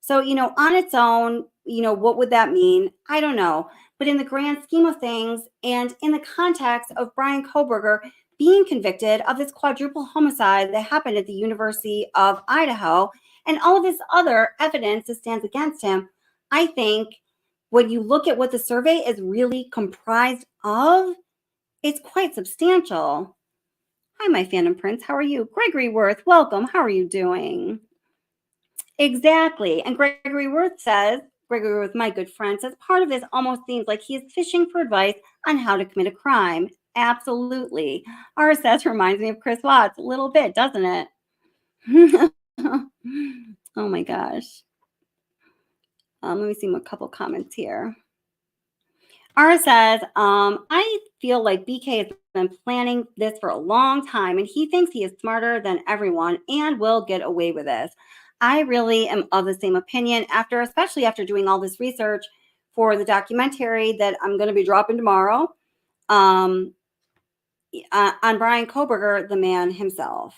So, on its own, what would that mean? I don't know. But in the grand scheme of things, and in the context of Bryan Kohberger being convicted of this quadruple homicide that happened at the University of Idaho, and all of this other evidence that stands against him, I think when you look at what the survey is really comprised of, it's quite substantial. Hi, my fandom prince. How are you? Gregory Worth, welcome. How are you doing? Exactly. And Gregory Worth, my good friend, says part of this almost seems like he is fishing for advice on how to commit a crime. Absolutely. RSS reminds me of Chris Watts a little bit, doesn't it? Oh my gosh. Let me see a couple comments here. R says, I feel like BK has been planning this for a long time and he thinks he is smarter than everyone and will get away with this. I really am of the same opinion especially after doing all this research for the documentary that I'm going to be dropping tomorrow on Bryan Kohberger, the man himself.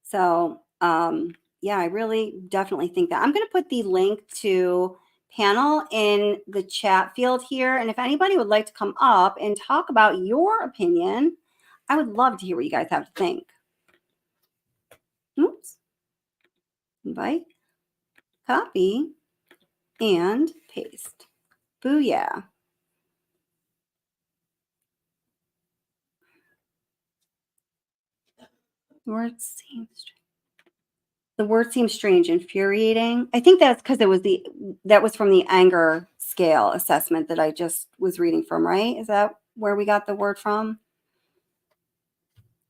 So, yeah, I really definitely think that. I'm going to put the link to panel in the chat field here. And if anybody would like to come up and talk about your opinion, I would love to hear what you guys have to think. Oops. Invite, copy, and paste. Booyah. The word seems strange, infuriating. I think that's because that was from the anger scale assessment that I just was reading from, right? Is that where we got the word from?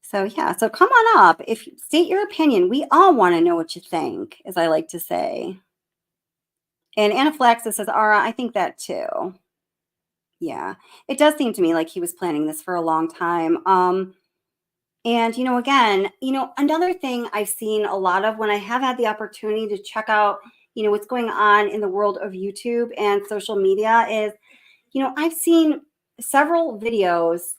So yeah, so come on up. State your opinion. We all want to know what you think, as I like to say. And Anaphylaxis says, Ara, I think that too. Yeah, it does seem to me like he was planning this for a long time. And, again, another thing I've seen a lot of when I have had the opportunity to check out, what's going on in the world of YouTube and social media is, I've seen several videos,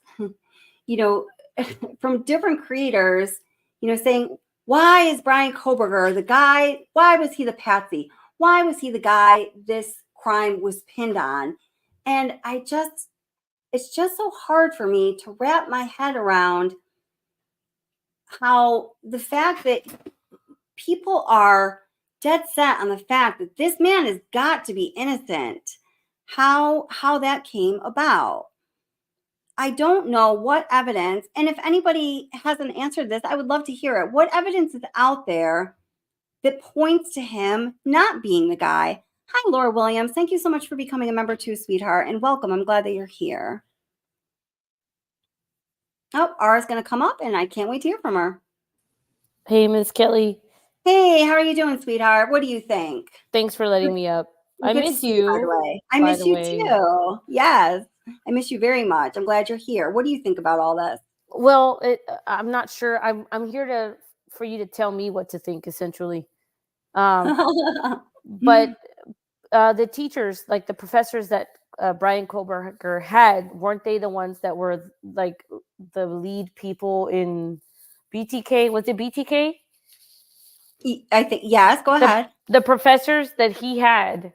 from different creators, saying, why is Bryan Kohberger the guy? Why was he the patsy? Why was he the guy this crime was pinned on? And it's just so hard for me to wrap my head around how the fact that people are dead set on the fact that this man has got to be innocent, how that came about. I don't know what evidence, and if anybody hasn't answered this, I would love to hear it. What evidence is out there that points to him not being the guy? Hi, Laura Williams. Thank you so much for becoming a member too, sweetheart, and welcome. I'm glad that you're here. Oh, Ara's going to come up, and I can't wait to hear from her. Hey, Miss Kelly. Hey, how are you doing, sweetheart? What do you think? Thanks for letting me up. I miss you. you. By the way, I miss you too. Yes, I miss you very much. I'm glad you're here. What do you think about all this? Well, I'm not sure. I'm here for you to tell me what to think, essentially. But the teachers, like the professors that Bryan Kohberger had, weren't they the ones that were like the lead people in BTK? Was it BTK? I think, yes, go ahead. The professors that he had.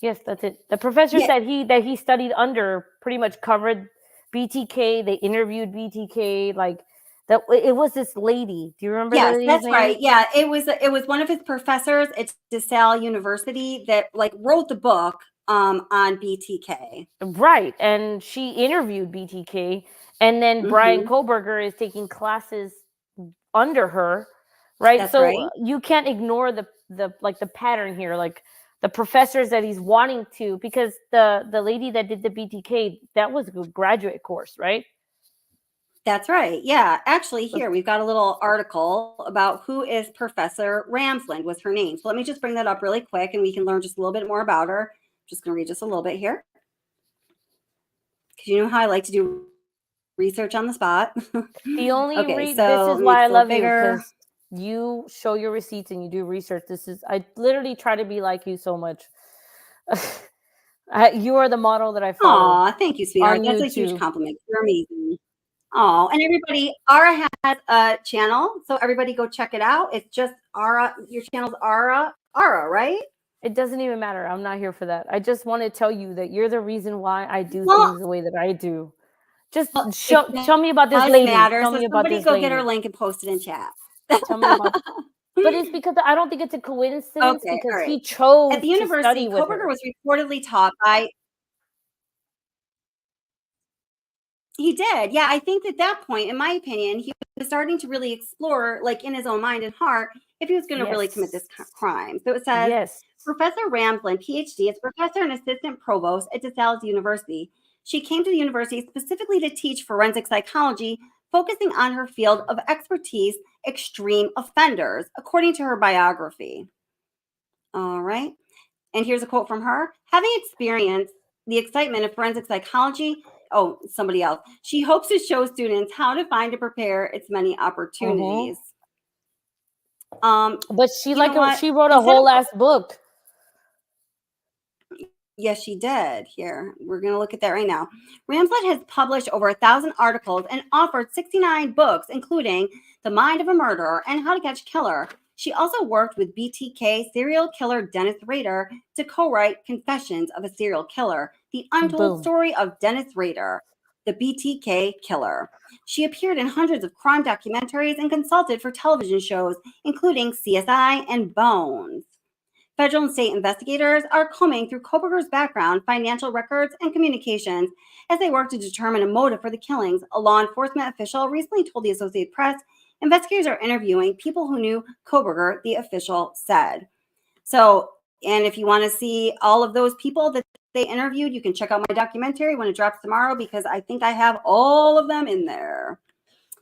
Yes, that's it. The professors that he studied under pretty much covered BTK. They interviewed BTK. Like that, it was this lady. Do you remember? Yes, that's right. Yeah, it was one of his professors at DeSalle University that wrote the book on BTK. Right, and she interviewed BTK, and then Bryan Kohberger is taking classes under her. Right, that's so right. you can't ignore the pattern here. Like the professors that he's wanting to, because the lady that did the BTK, that was a graduate course, right? That's right. Yeah. Actually, here we've got a little article about who is Professor Ramsland was her name. So let me just bring that up really quick and we can learn just a little bit more about her. Just going to read just a little bit here. Because you know how I like to do research on the spot. The only Okay, this so is let me why I just a little love you, bigger. because you show your receipts and you do research. I literally try to be like you so much. You are the model that I follow Aw, thank you, sweetheart. on That's a huge YouTube. compliment. You're amazing. Oh, and everybody, Ara has a channel, so everybody go check it out. It's just Ara. Your channel's Ara, right? It doesn't even matter. I'm not here for that. I just want to tell you that you're the reason why I do Well, things the way that I do. Just it tell me about this does lady. matter. Tell So me about somebody this go get her lady. link and post it in chat. Tell me about. But it's because I don't think it's a coincidence, Okay, because all right. he chose At the to university, study with Kohberger her. was reportedly taught by. He did. Yeah, I think at that point, in my opinion, he was starting to really explore, like in his own mind and heart, if he was going to really commit this crime. So it says, Yes. Professor Ramsland, PhD, is professor and assistant provost at DeSales University. She came to the university specifically to teach forensic psychology, focusing on her field of expertise, extreme offenders, according to her biography. All right. And here's a quote from her. Having experienced the excitement of forensic psychology, somebody else. She hopes to show students how to find and prepare its many opportunities. But she she wrote a Instead whole of- ass book. Yes, she did. Here, we're going to look at that right now. Ramsland has published over 1,000 articles and offered 69 books, including The Mind of a Murderer and How to Catch a Killer. She also worked with BTK serial killer Dennis Rader to co-write Confessions of a Serial Killer, the untold story of Dennis Rader, the BTK killer. She appeared in hundreds of crime documentaries and consulted for television shows, including CSI and Bones. Federal and state investigators are combing through Kohberger's background, financial records, and communications as they work to determine a motive for the killings. A law enforcement official recently told the Associated Press investigators are interviewing people who knew Kohberger, the official said. So, and if you want to see all of those people that they interviewed, you can check out my documentary when it drops tomorrow, because I think I have all of them in there.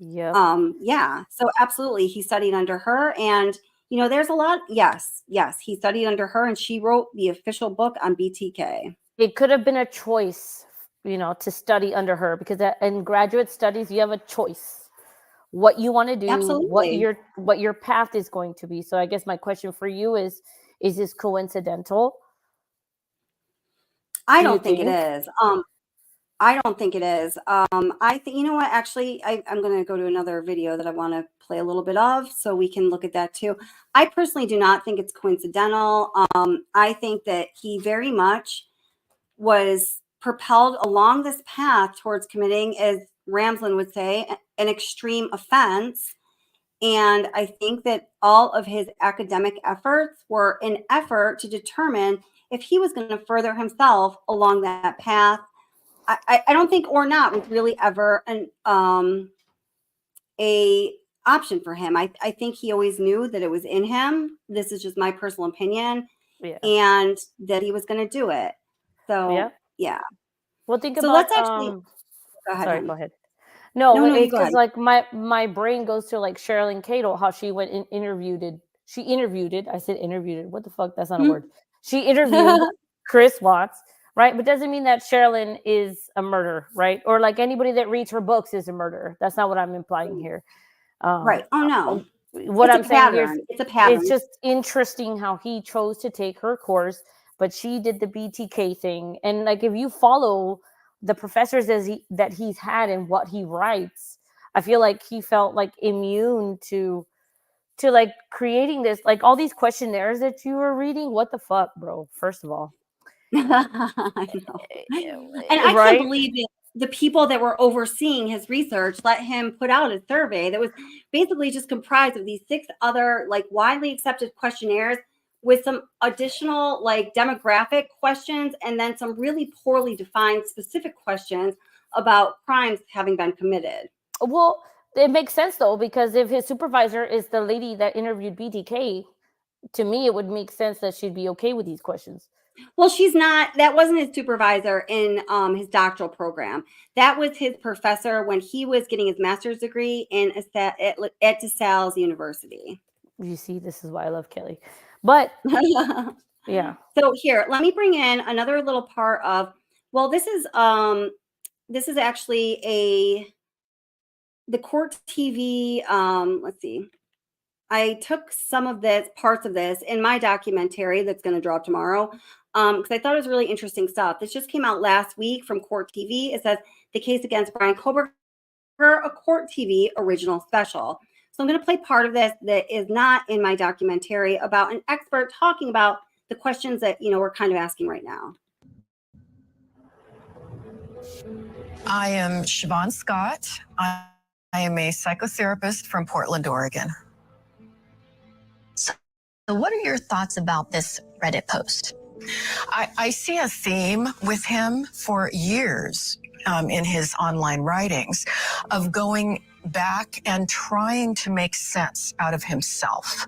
Yeah. So absolutely, he studied under her, and there's a lot. Yes, he studied under her, and she wrote the official book on BTK. It could have been a choice, to study under her, because in graduate studies you have a choice what you want to do, Absolutely. what your path is going to be. So I guess my question for you is this coincidental? I don't think it is. I don't think it is. I think, you know what, actually, I'm going to go to another video that I want to play a little bit of so we can look at that too. I personally do not think it's coincidental. I think that he very much was propelled along this path towards committing, as Ramsland would say, an extreme offense. And I think that all of his academic efforts were an effort to determine if he was going to further himself along that path. I don't think or not was really ever a option for him. I think he always knew that it was in him. This is just my personal opinion, and that he was going to do it. So yeah. Well, think so about. let's actually go ahead. Sorry, honey. go ahead. No, you it's go ahead. because like my brain goes to like Sherilyn Cato, how she went and interviewed it. I said interviewed it. What the fuck? That's not a word. She interviewed Chris Watts, right? But doesn't mean that Sherilyn is a murderer, right? Or like anybody that reads her books is a murderer. That's not what I'm implying here. Right. Oh no. What I'm saying here is it's a pattern. It's just interesting how he chose to take her course, but she did the BTK thing. And like if you follow the professors that he's had and what he writes, I feel like he felt like immune to like creating this, like all these questionnaires that you were reading. What the fuck, bro? First of all, I know. And I can't believe it. The people that were overseeing his research let him put out a survey that was basically just comprised of these 6 other like widely accepted questionnaires with some additional like demographic questions, and then some really poorly defined specific questions about crimes having been committed. Well, it makes sense though, because if his supervisor is the lady that interviewed BTK, to me, it would make sense that she'd be okay with these questions. Well, she's not. That wasn't his supervisor in his doctoral program. That was his professor when he was getting his master's degree at DeSales University. You see, this is why I love Kelly. But yeah. So here, let me bring in another little part of. Well, this is actually the court TV. Let's see. I took some of this, parts of this in my documentary that's going to drop tomorrow, because I thought it was really interesting stuff. This just came out last week from Court TV. It says the case against Bryan Kohberger, a Court TV original special. So I'm going to play part of this that is not in my documentary about an expert talking about the questions that, we're kind of asking right now. I am Siobhan Scott. I am a psychotherapist from Portland, Oregon. So what are your thoughts about this Reddit post? I see a theme with him for years in his online writings of going back and trying to make sense out of himself.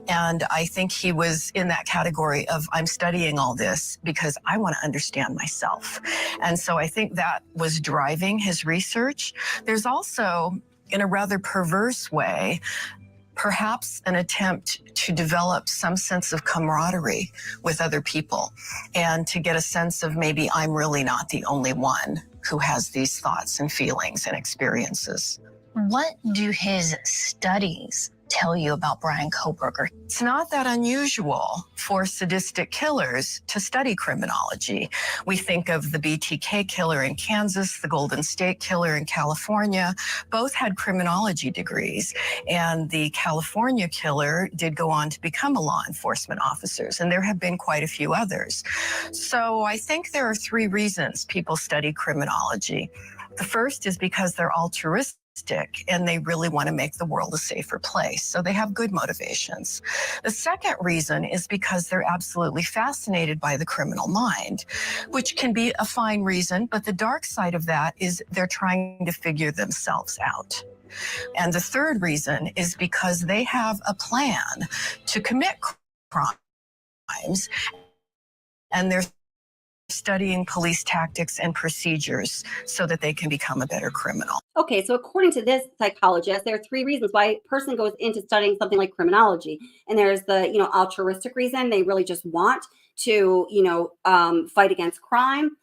And I think he was in that category of, I'm studying all this because I want to understand myself. And so I think that was driving his research. There's also, in a rather perverse way, perhaps an attempt to develop some sense of camaraderie with other people and to get a sense of maybe I'm really not the only one who has these thoughts and feelings and experiences. What do his studies tell you about Bryan Kohberger? It's not that unusual for sadistic killers to study criminology. We think of the BTK killer in Kansas, the Golden State killer in California. Both had criminology degrees, and the California killer did go on to become a law enforcement officer, and there have been quite a few others. So I think there are three reasons people study criminology. The first is because they're altruistic and they really want to make the world a safer place. So they have good motivations. The second reason is because they're absolutely fascinated by the criminal mind, which can be a fine reason, but the dark side of that is they're trying to figure themselves out. And the third reason is because they have a plan to commit crimes, and they're studying police tactics and procedures so that they can become a better criminal. Okay, so according to this psychologist, there are three reasons why a person goes into studying something like criminology. And there's the, altruistic reason. They really just want to, fight against crime.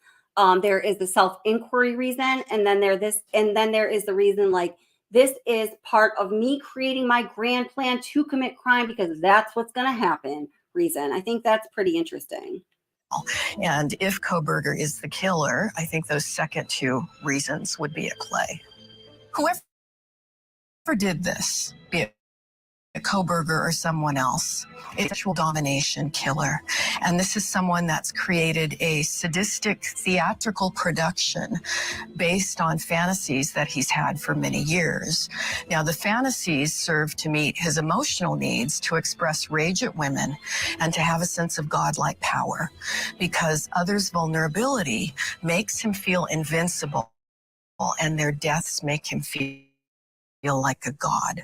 There is the self-inquiry reason. And then there is the reason like, this is part of me creating my grand plan to commit crime because that's what's going to happen reason. I think that's pretty interesting. And if Kohberger is the killer, I think those second two reasons would be at play. Whoever did this, be it Kohberger or someone else, a sexual domination killer. And this is someone that's created a sadistic theatrical production based on fantasies that he's had for many years. Now, the fantasies serve to meet his emotional needs to express rage at women and to have a sense of godlike power, because others' vulnerability makes him feel invincible and their deaths make him feel like a god.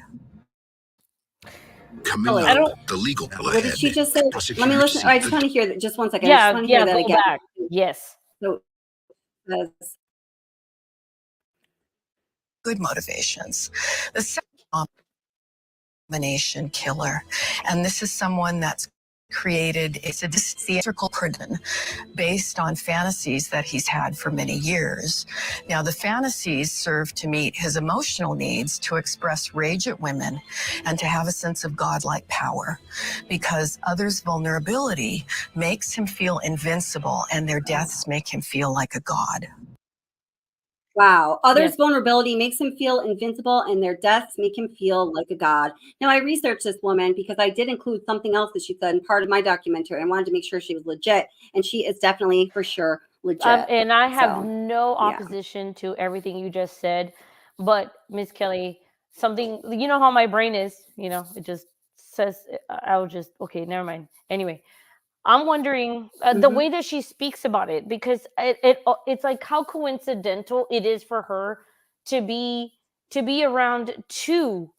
Coming up, the legal what did she just say? Let me listen. I just want to hear that. Just one second. I just want to hear that go again. back. Yes. So, good motivations. The second domination killer, and this is someone that's created a sadistic theatrical production based on fantasies that he's had for many years. Now, the fantasies serve to meet his emotional needs to express rage at women and to have a sense of godlike power, because others' vulnerability makes him feel invincible and their deaths make him feel like a god. Wow. Others' vulnerability makes him feel invincible and their deaths make him feel like a god. Now, I researched this woman because I did include something else that she said in part of my documentary. I wanted to make sure she was legit, and she is definitely for sure legit. And I have no opposition to everything you just said, but Miss Kelly, something, you know how my brain is, it just says, okay, never mind. Anyway, I'm wondering the way that she speaks about it, because it's like how coincidental it is for her to be around two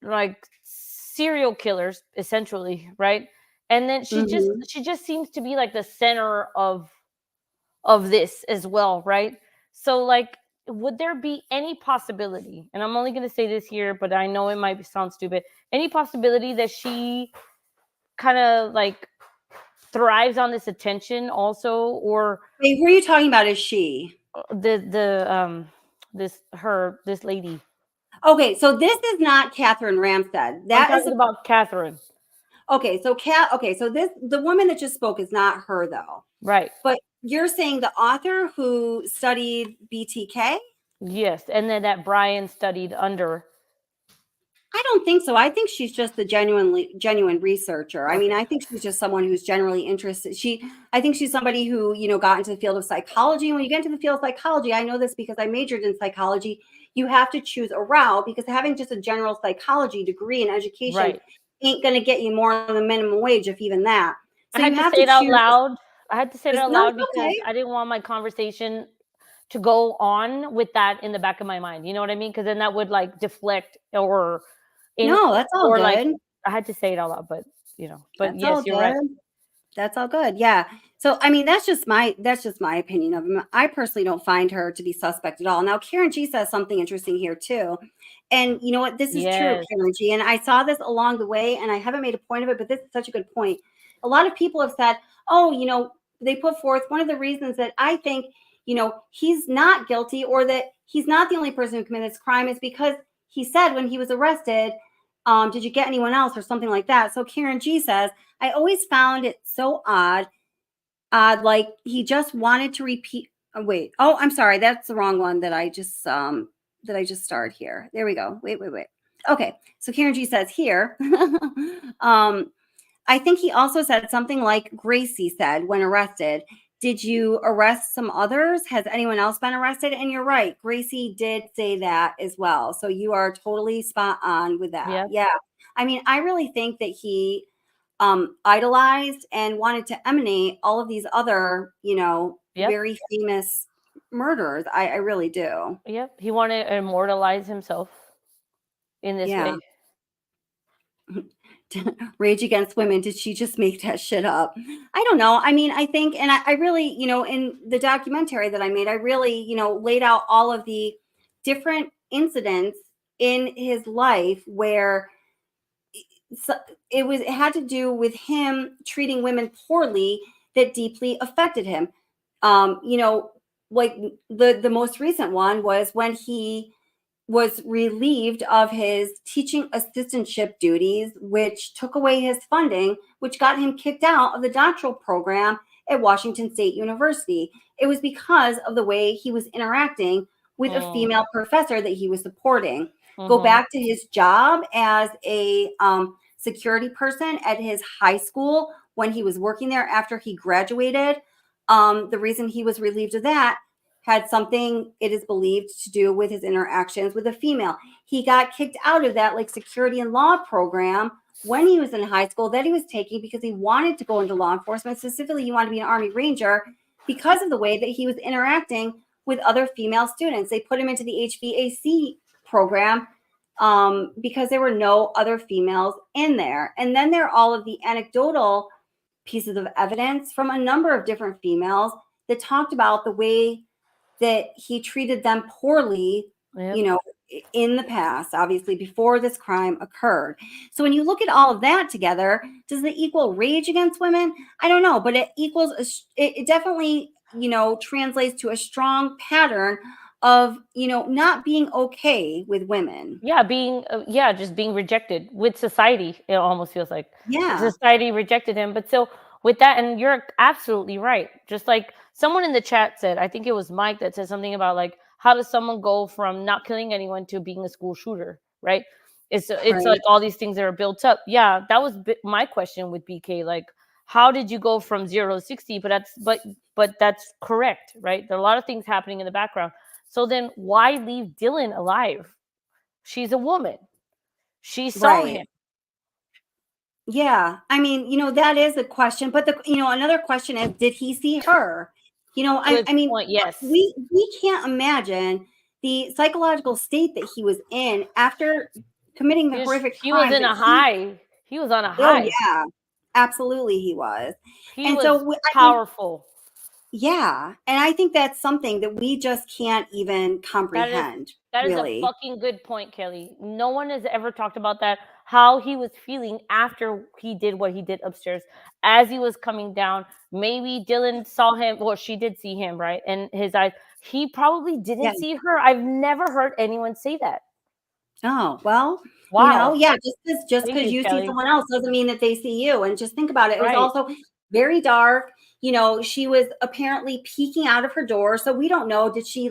like serial killers, essentially, right? And then Mhm. she just seems to be like the center of this as well, right? So like, would there be any possibility, and I'm only going to say this here, but I know it might sound stupid, any possibility that she kind of like thrives on this attention also, or Wait, who are you talking about? Is she? this lady? Okay, so this is not Catherine Ramstead. I'm That is talking a about Catherine. okay. So the woman that just spoke is not her though. Right. But you're saying the author who studied BTK? Yes, and then that Bryan studied under. I don't think so. I think she's just a genuine researcher. I mean, Okay. I think she's just someone who's generally interested. I think she's somebody who, got into the field of psychology. And when you get into the field of psychology, I know this because I majored in psychology, you have to choose a route because having just a general psychology degree in education Right. ain't going to get you more than the minimum wage, if even that. I So you had to have say to it out choose. loud. I had to say it out No, loud it's because okay. I didn't want my conversation to go on with that in the back of my mind. You know what I mean? Because then that would like deflect No, that's all or like good. I had to say it out loud, but but That's yes, all you're right. good. That's all good. Yeah. So I mean, that's just my opinion of him. I personally don't find her to be suspect at all. Now, Karen G says something interesting here too. And you know what? This is true, Yes. Karen G. And I saw this along the way, and I haven't made a point of it, but this is such a good point. A lot of people have said, oh, they put forth one of the reasons that I think, he's not guilty or that he's not the only person who committed this crime is because he said when he was arrested, did you get anyone else or something like that? So Karen G says, I always found it so odd. Like he just wanted to repeat. Oh, wait. Oh, I'm sorry. That's the wrong one that I just starred here. There we go. Wait. Okay. So Karen G says here. I think he also said something like Gracie said when arrested. Did you arrest some others? Has anyone else been arrested? And you're right. Gracie did say that as well. So you are totally spot on with that. Yeah. Yeah. I mean, I really think that he idolized and wanted to emanate all of these other, Yep. very famous murders. I really do. Yep. He wanted to immortalize himself in this Yeah. way. Rage Against Women. Did she just make that shit up? I don't know. I mean, I think, and I really, in the documentary that I made, I really, laid out all of the different incidents in his life where it had to do with him treating women poorly that deeply affected him. Like the most recent one was when he was relieved of his teaching assistantship duties, which took away his funding, which got him kicked out of the doctoral program at Washington State University. It was because of the way he was interacting with a female professor that he was supporting. Go back to his job as a security person at his high school when he was working there after he graduated. The reason he was relieved of that had something, it is believed, to do with his interactions with a female. He got kicked out of that security and law program when he was in high school that he was taking because he wanted to go into law enforcement. Specifically, he wanted to be an Army Ranger because of the way that he was interacting with other female students. They put him into the HVAC program because there were no other females in there. And then there are all of the anecdotal pieces of evidence from a number of different females that talked about the way that he treated them poorly, in the past, obviously before this crime occurred. So when you look at all of that together, does it equal rage against women? I don't know, but it equals, it definitely, translates to a strong pattern of, not being okay with women. Yeah, just being rejected with society. It almost feels like Yeah. society rejected him. But so with that, and you're absolutely right. Just like someone in the chat said, I think it was Mike that said something about like, how does someone go from not killing anyone to being a school shooter, right? It's Right. like all these things that are built up. Yeah, that was my question with BK. Like, how did you go from 0 to 60? But that's correct, right? There are a lot of things happening in the background. So then why leave Dylan alive? She's a woman. She saw him. Yeah. I mean, that is a question. But another question is, did he see her? Good I mean, point, yes. we can't imagine the psychological state that he was in after committing the horrific He crime. was in a high. He was on a Oh high. yeah. Absolutely, he was. He And was so I mean, powerful. yeah, and I think that's something that we just can't even That is comprehend, that is a really. fucking good point, Kelly. No one has ever talked about that. How he was feeling after he did what he did upstairs, as he was coming down. Maybe Dylan saw him, or she did see him, right? And his eyes. He probably Yeah. didn't see her. I've never heard anyone say that. Oh, well, Wow. yeah, just Thank because you, you see Kelly. someone else doesn't mean that they see you. And just think about it. It was Right. also very dark. She was apparently peeking out of her door. So we don't know. Did she,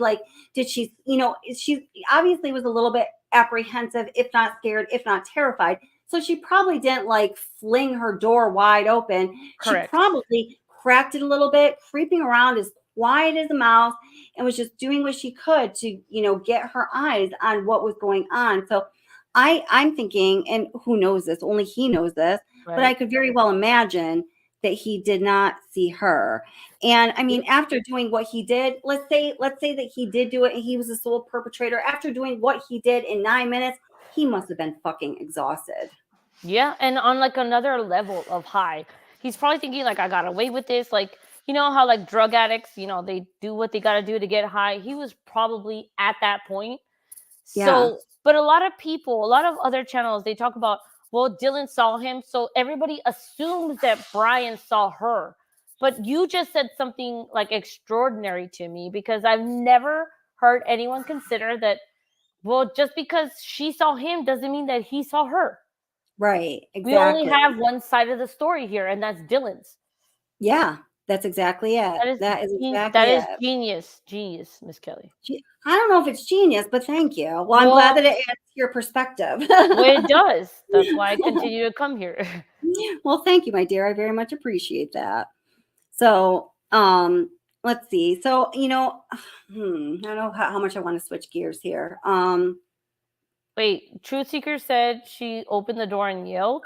she obviously was a little bit apprehensive, if not scared, if not terrified. So she probably didn't like fling her door wide open. She Correct. probably cracked it a little bit, creeping around as quiet as a mouse, and was just doing what she could to, get her eyes on what was going on. So I'm thinking, and who knows this? Only he knows this, but I Right. could very well imagine that he did not see her. And I mean, after doing what he did, let's say that he did do it and he was the sole perpetrator. After doing what he did in 9 minutes, he must have been fucking exhausted. Yeah, and on like another level of high, he's probably thinking like, I got away with this. Like, you know how like drug addicts, they do what they got to do to get high. He was probably at that point. Yeah. So, but a lot of people, a lot of other channels, they talk about, well, Dylan saw him, so everybody assumes that Bryan saw her. But you just said something like extraordinary to me, because I've never heard anyone consider that, well, just because she saw him doesn't mean that he saw her. Right. We only Exactly. have one side of the story here, and that's Dylan's. Yeah. That's exactly it. That is That is that exactly is it. genius, Miss Kelly. I don't know if it's genius, but thank you. Well, I'm glad Well, that it adds to your perspective. well, it does. That's why I continue to come here. Well, thank you, my dear. I very much appreciate that. So, let's see. So, I don't know how much I want to switch gears here. Wait, Truth Seeker said she opened the door and yelled?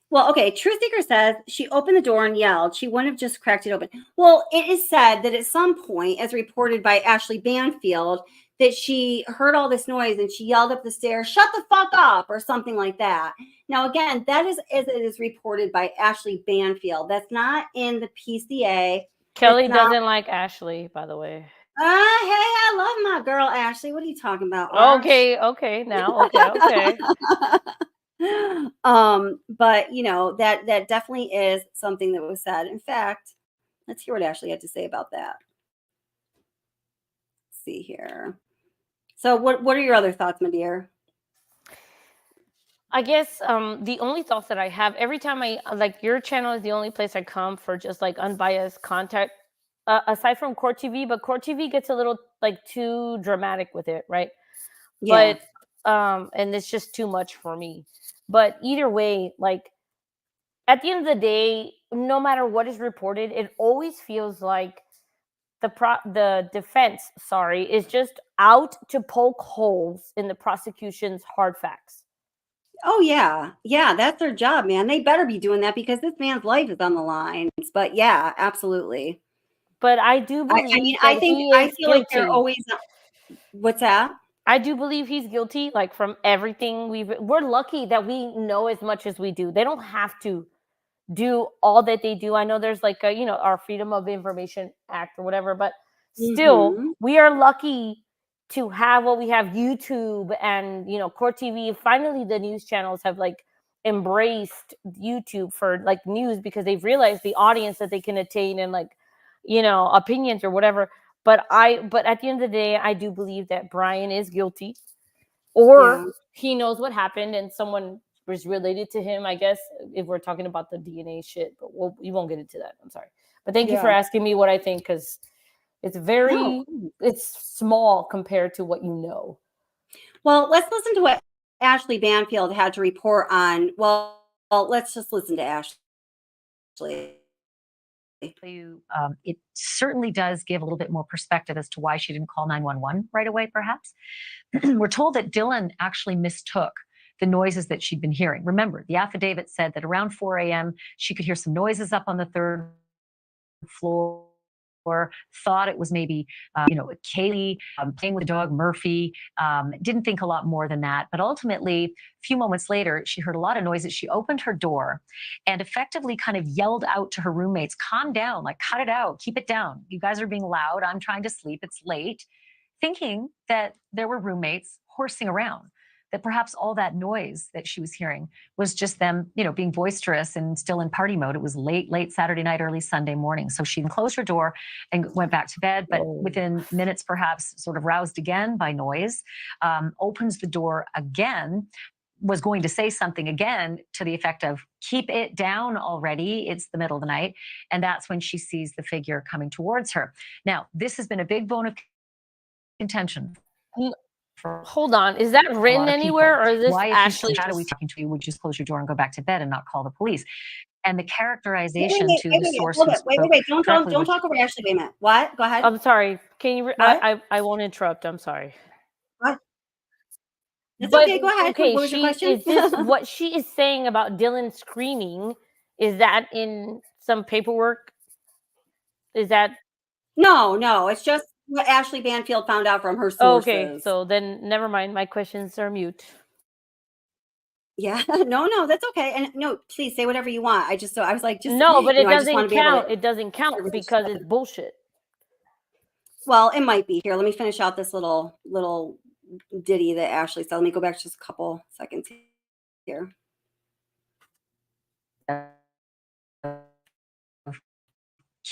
Well, okay. Truth Seeker says she opened the door and yelled. She wouldn't have just cracked it open. Well, it is said that at some point, as reported by Ashley Banfield, that she heard all this noise and she yelled up the stairs, "Shut the fuck up," or something like that. Now, again, that is as it is reported by Ashley Banfield. That's not in the PCA. Kelly That's not. doesn't like Ashley, by the way. Hey, I love my girl Ashley. What are you talking about, Arch? Okay, now, okay. But that definitely is something that was said. In fact, let's hear what Ashley had to say about that. Let's see here. So what are your other thoughts, my dear? I guess the only thoughts that I have every time I like your channel is the only place I come for just like unbiased content, aside from Court TV. But Court TV gets a little like too dramatic with it, right? Yeah. But and it's just too much for me. But either way, like at the end of the day, no matter what is reported, it always feels like the defense, is just out to poke holes in the prosecution's hard facts. Oh yeah. Yeah, that's their job, man. They better be doing that because this man's life is on the line. But yeah, absolutely. But I do believe I mean, that he I is feel like they're guilty. always. What's that? I do believe he's guilty, like from everything we're lucky that we know as much as we do. They don't have to do all that they do. I know there's like our Freedom of Information Act or whatever, but still Mhm. we are lucky to have what we have, YouTube and Court TV. Finally the news channels have like embraced YouTube for like news because they've realized the audience that they can attain and like opinions or whatever. But at the end of the day, I do believe that Bryan is guilty, or Yeah. he knows what happened and someone was related to him, I guess, if we're talking about the DNA shit. But we won't get into that. I'm sorry. But thank you for Yeah. asking me what I think, because it's No. it's small compared to what you know. Well, let's listen to what Ashley Banfield had to report on. Well, let's just listen to Ashley. It certainly does give a little bit more perspective as to why she didn't call 911 right away, perhaps. We're told that Dylan actually mistook the noises that she'd been hearing. Remember, the affidavit said that around 4 a.m., she could hear some noises up on the third floor. thought it was maybe, Kaylee playing with the dog Murphy, didn't think a lot more than that. But ultimately, a few moments later, she heard a lot of noises. She opened her door and effectively kind of yelled out to her roommates, calm down, like cut it out, keep it down. You guys are being loud. I'm trying to sleep. It's late. Thinking that there were roommates horsing around, that perhaps all that noise that she was hearing was just them, being boisterous and still in party mode. It was late Saturday night, early Sunday morning. So she closed her door and went back to bed, but within minutes, perhaps sort of roused again by noise, opens the door again, was going to say something again to the effect of, keep it down already. It's the middle of the night. And that's when she sees the figure coming towards her. Now, this has been a big bone of contention. Hold on. Is that written anywhere, or is this why actually shadowy talking to you? Would you just close your door and go back to bed and not call the police? And the characterization Wait, to wait, the wait, source. hold it. Wait. Don't talk over Ashley. Wait a minute. What? Go ahead. I'm sorry. Can you? What? I won't interrupt. I'm sorry. What? It's But, okay. Go ahead. Okay, What was your question? is this what she is saying about Dylan screaming? Is that in some paperwork? Is that No. It's just what Ashley Banfield found out from her sources. okay? So then, never mind. My questions are mute. Yeah, no, that's okay. And no, please say whatever you want. I was like, No, but it I just doesn't want to be able count. to. It doesn't count because it's bullshit. Well, it might be. Here, let me finish out this little ditty that Ashley said. Let me go back just a couple seconds here.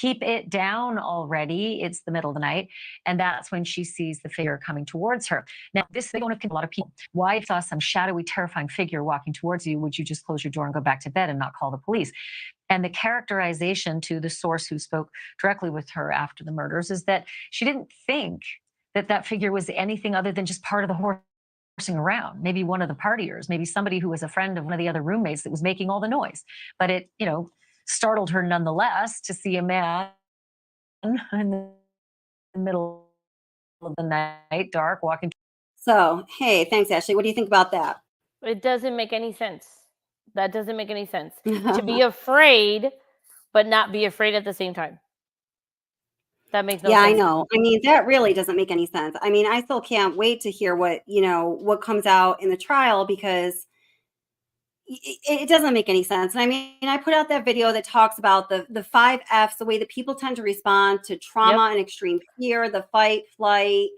Keep it down already. It's the middle of the night. And that's when she sees the figure coming towards her. Now, this is going to a lot of people. Why, if you saw some shadowy, terrifying figure walking towards you, would you just close your door and go back to bed and not call the police? And the characterization to the source who spoke directly with her after the murders is that she didn't think that figure was anything other than just part of the horsing around. Maybe one of the partiers, maybe somebody who was a friend of one of the other roommates that was making all the noise. But it, startled her nonetheless to see a man in the middle of the night, dark, walking. So, hey, thanks, Ashley. What do you think about that? It doesn't make any sense. That doesn't make any sense. To be afraid, but not be afraid at the same time. That makes no sense. Yeah, I know. I mean, that really doesn't make any sense. I mean, I still can't wait to hear what comes out in the trial, because it doesn't make any sense. And I mean, I put out that video that talks about the 5 F's, the way that people tend to respond to trauma and extreme fear, the fight, flight,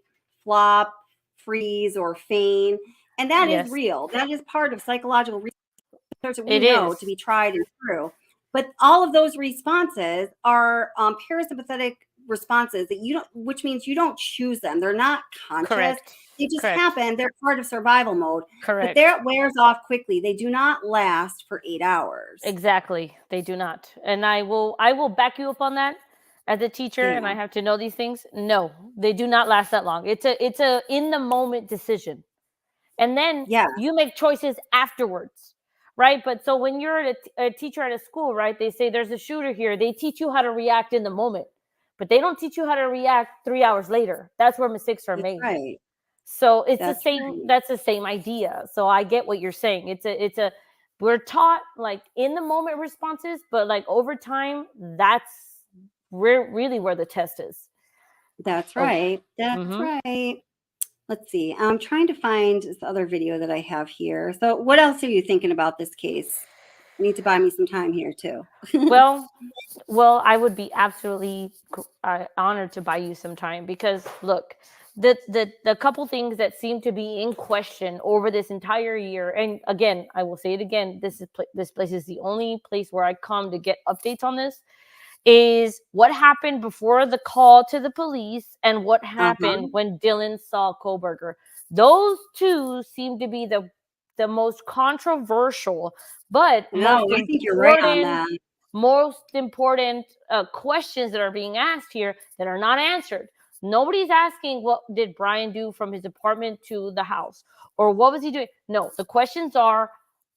flop, freeze, or feign. And that is real. That is part of psychological research that we know to be tried and true. But all of those responses are parasympathetic responses which means you don't choose them. They're not conscious. Correct. They just happen. They're part of survival mode. Correct. But that wears off quickly. They do not last for 8 hours. Exactly. They do not. And I will back you up on that as a teacher, and I have to know these things. No, they do not last that long. It's a in the moment decision. And then you make choices afterwards. Right. But so when you're a teacher at a school, right, they say there's a shooter here. They teach you how to react in the moment, but they don't teach you how to react 3 hours later. That's where mistakes are made. Right. So it's the same. That's the same idea. So I get what you're saying. We're taught like in the moment responses, but like over time, that's really where the test is. That's right. That's right. Let's see. I'm trying to find this other video that I have here. So what else are you thinking about this case? You need to buy me some time here too. Well, I would be absolutely honored to buy you some time, because look, the couple things that seem to be in question over this entire year, and again, I will say it again, this place is the only place where I come to get updates on this, is what happened before the call to the police and what happened when Dylan saw Kohberger. Those two seem to be the most controversial, but I think you're right on that. Most important questions that are being asked here that are not answered. Nobody's asking what did Bryan do from his apartment to the house, or what was he doing? No, the questions are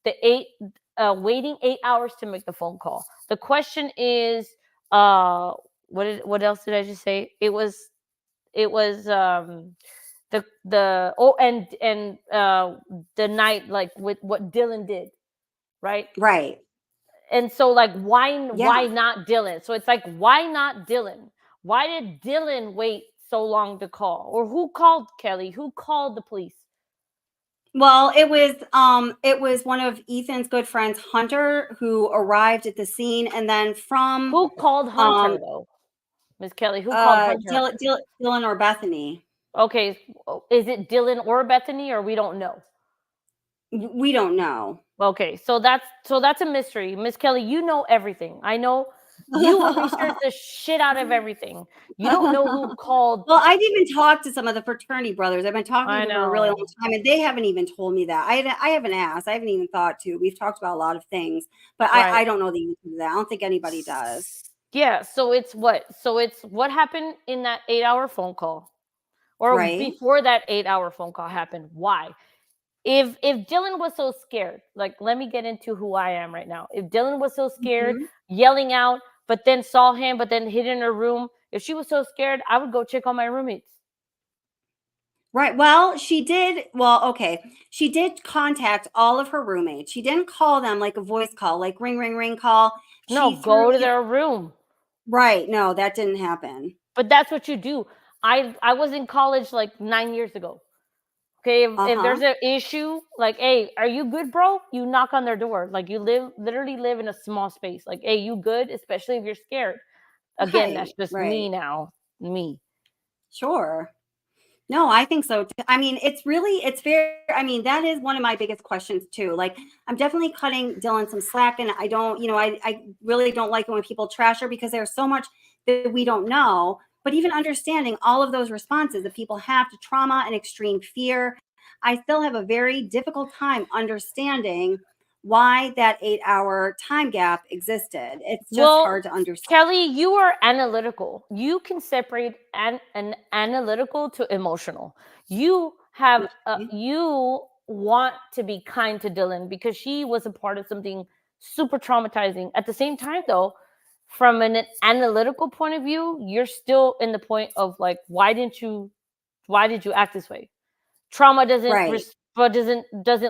waiting 8 hours to make the phone call. The question is, what else did I just say? It was the night, like with what Dylan did, right? Right. And so like why not Dylan? So it's like, why not Dylan? Why did Dylan wait so long to call? Or who called Kelly? Who called the police? Well, it was one of Ethan's good friends, Hunter, who arrived at the scene, and then from Who called Hunter though? Miss Kelly, who called Hunter? Dylan or Bethany. Okay, is it Dylan or Bethany, or we don't know? We don't know. Okay, so that's a mystery. Miss Kelly, you know everything. I know you research the shit out of everything. You don't know who called. Well, I've even talked to some of the fraternity brothers. I've been talking I to for a really know. long time, and they haven't even told me that. I haven't asked. I haven't even thought to. We've talked about a lot of things, but Right. I don't know the answer to that. I don't think anybody does. Yeah, so it's what? So it's what happened in that 8-hour phone call, or Right. before that 8-hour phone call happened. Why? If Dylan was so scared, like, let me get into who I am right now. If Dylan was so scared, yelling out, but then saw him, but then hid in her room, if she was so scared, I would go check on my roommates. Right. Well, she did. Well, okay. She did contact all of her roommates. She didn't call them like a voice call, like ring, ring, ring call. No, go to their room. Right. No, that didn't happen. But that's what you do. I was in college like 9 years ago. Okay, if there's an issue, like, hey, are you good, bro? You knock on their door. Like, you literally live in a small space. Like, hey, you good? Especially if you're scared. Again, that's just me now. Me. Sure. No, I think so. I mean, it's very, I mean, that is one of my biggest questions too. Like, I'm definitely cutting Dylan some slack, and I don't, I really don't like it when people trash her, because there's so much that we don't know. But even understanding all of those responses that people have to trauma and extreme fear, I still have a very difficult time understanding why that 8-hour time gap existed. It's just hard to understand. Kelly, you are analytical. You can separate an analytical to emotional. You have you want to be kind to Dylan because she was a part of something super traumatizing. At the same time, though, from an analytical point of view, you're still in the point of like, why did you act this way? Trauma doesn't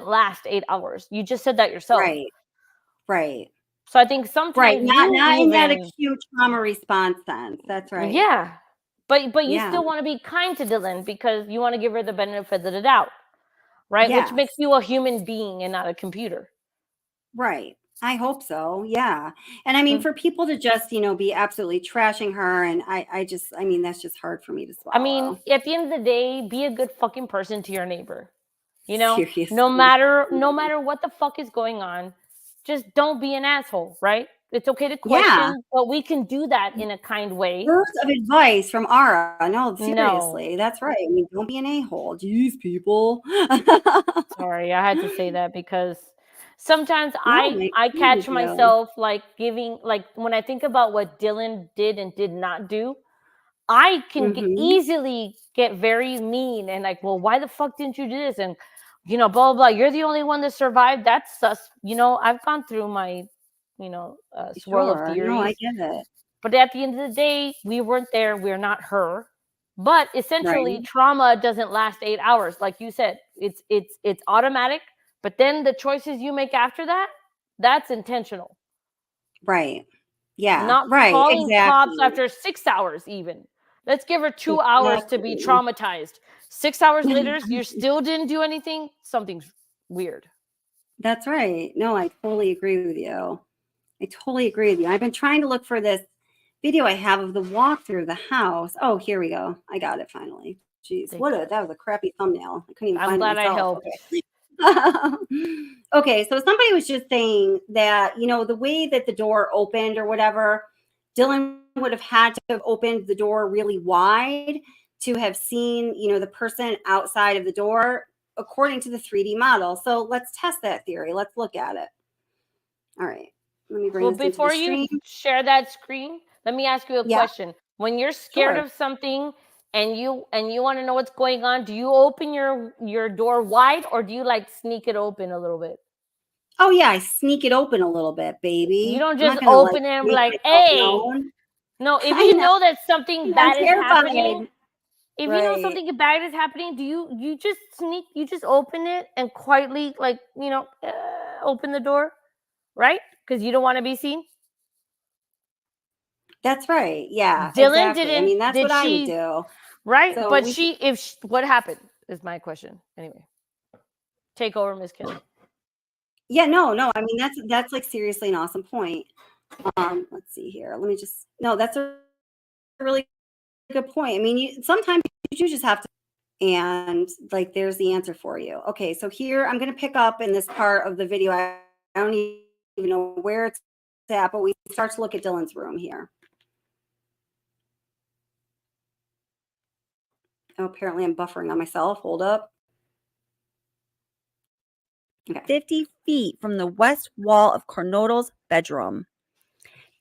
last 8 hours. You just said that yourself. Right. So I think sometimes not in that acute trauma response sense. That's right. Yeah. But you still want to be kind to Dylan because you want to give her the benefit of the doubt. Right? Yes. Which makes you a human being and not a computer. Right. I hope so. Yeah. And I mean, for people to just, be absolutely trashing her, and I mean, that's just hard for me to swallow. I mean, at the end of the day, be a good fucking person to your neighbor. Seriously. No matter what the fuck is going on, just don't be an asshole, right? It's okay to question, but we can do that in a kind way. Words of advice from Ara. No, seriously. That's right. I mean, don't be an a-hole. Jeez, people. Sorry, I had to say that because sometimes I catch myself like giving, like when I think about what Dylan did and did not do, I can easily get very mean and like, well, why the fuck didn't you do this? And, blah, blah, blah. You're the only one that survived. That's sus. I've gone through my, swirl of theories. No, I get it. But at the end of the day, we weren't there. We're not her. But essentially, trauma doesn't last 8 hours. Like you said, it's automatic. But then the choices you make after that, that's intentional. Right. Yeah. Not calling cops after 6 hours even. Let's give her 2 hours to be traumatized. 6 hours later, you still didn't do anything. Something's weird. That's right. No, I totally agree with you. I've been trying to look for this video I have of the walk through the house. Oh, here we go. I got it finally. Jeez, that was a crappy thumbnail. I couldn't even find it myself. I'm glad I helped. Okay, so somebody was just saying that, the way that the door opened or whatever, Dylan would have had to have opened the door really wide to have seen, the person outside of the door according to the 3D model. So let's test that theory. Let's look at it. All right. Let me bring this into the stream. Before you share that screen, let me ask you a question. When you're scared of something and you want to know what's going on, do you open your door wide or do you like sneak it open a little bit? Oh yeah, I sneak it open a little bit, baby. You don't just open it and be like, hey. No, if you know that something bad is happening, if you know something bad is happening, do you just sneak, you just open it and quietly open the door, right? Because you don't want to be seen. That's right. Yeah, Dylan exactly. I didn't. mean, that's Did what I would she? do. Right, So but we she. If she, what happened is my question. Anyway, take over, Miss Kelly. Yeah, no. I mean, that's like seriously an awesome point. Let's see here. Let me just. No, that's a really good point. I mean, sometimes you just have to, and like, there's the answer for you. Okay, so here I'm going to pick up in this part of the video. I don't even know where it's at, but we start to look at Dylan's room here. Oh, apparently I'm buffering on myself. Hold up. Okay. 50 feet from the west wall of Cornotto's bedroom.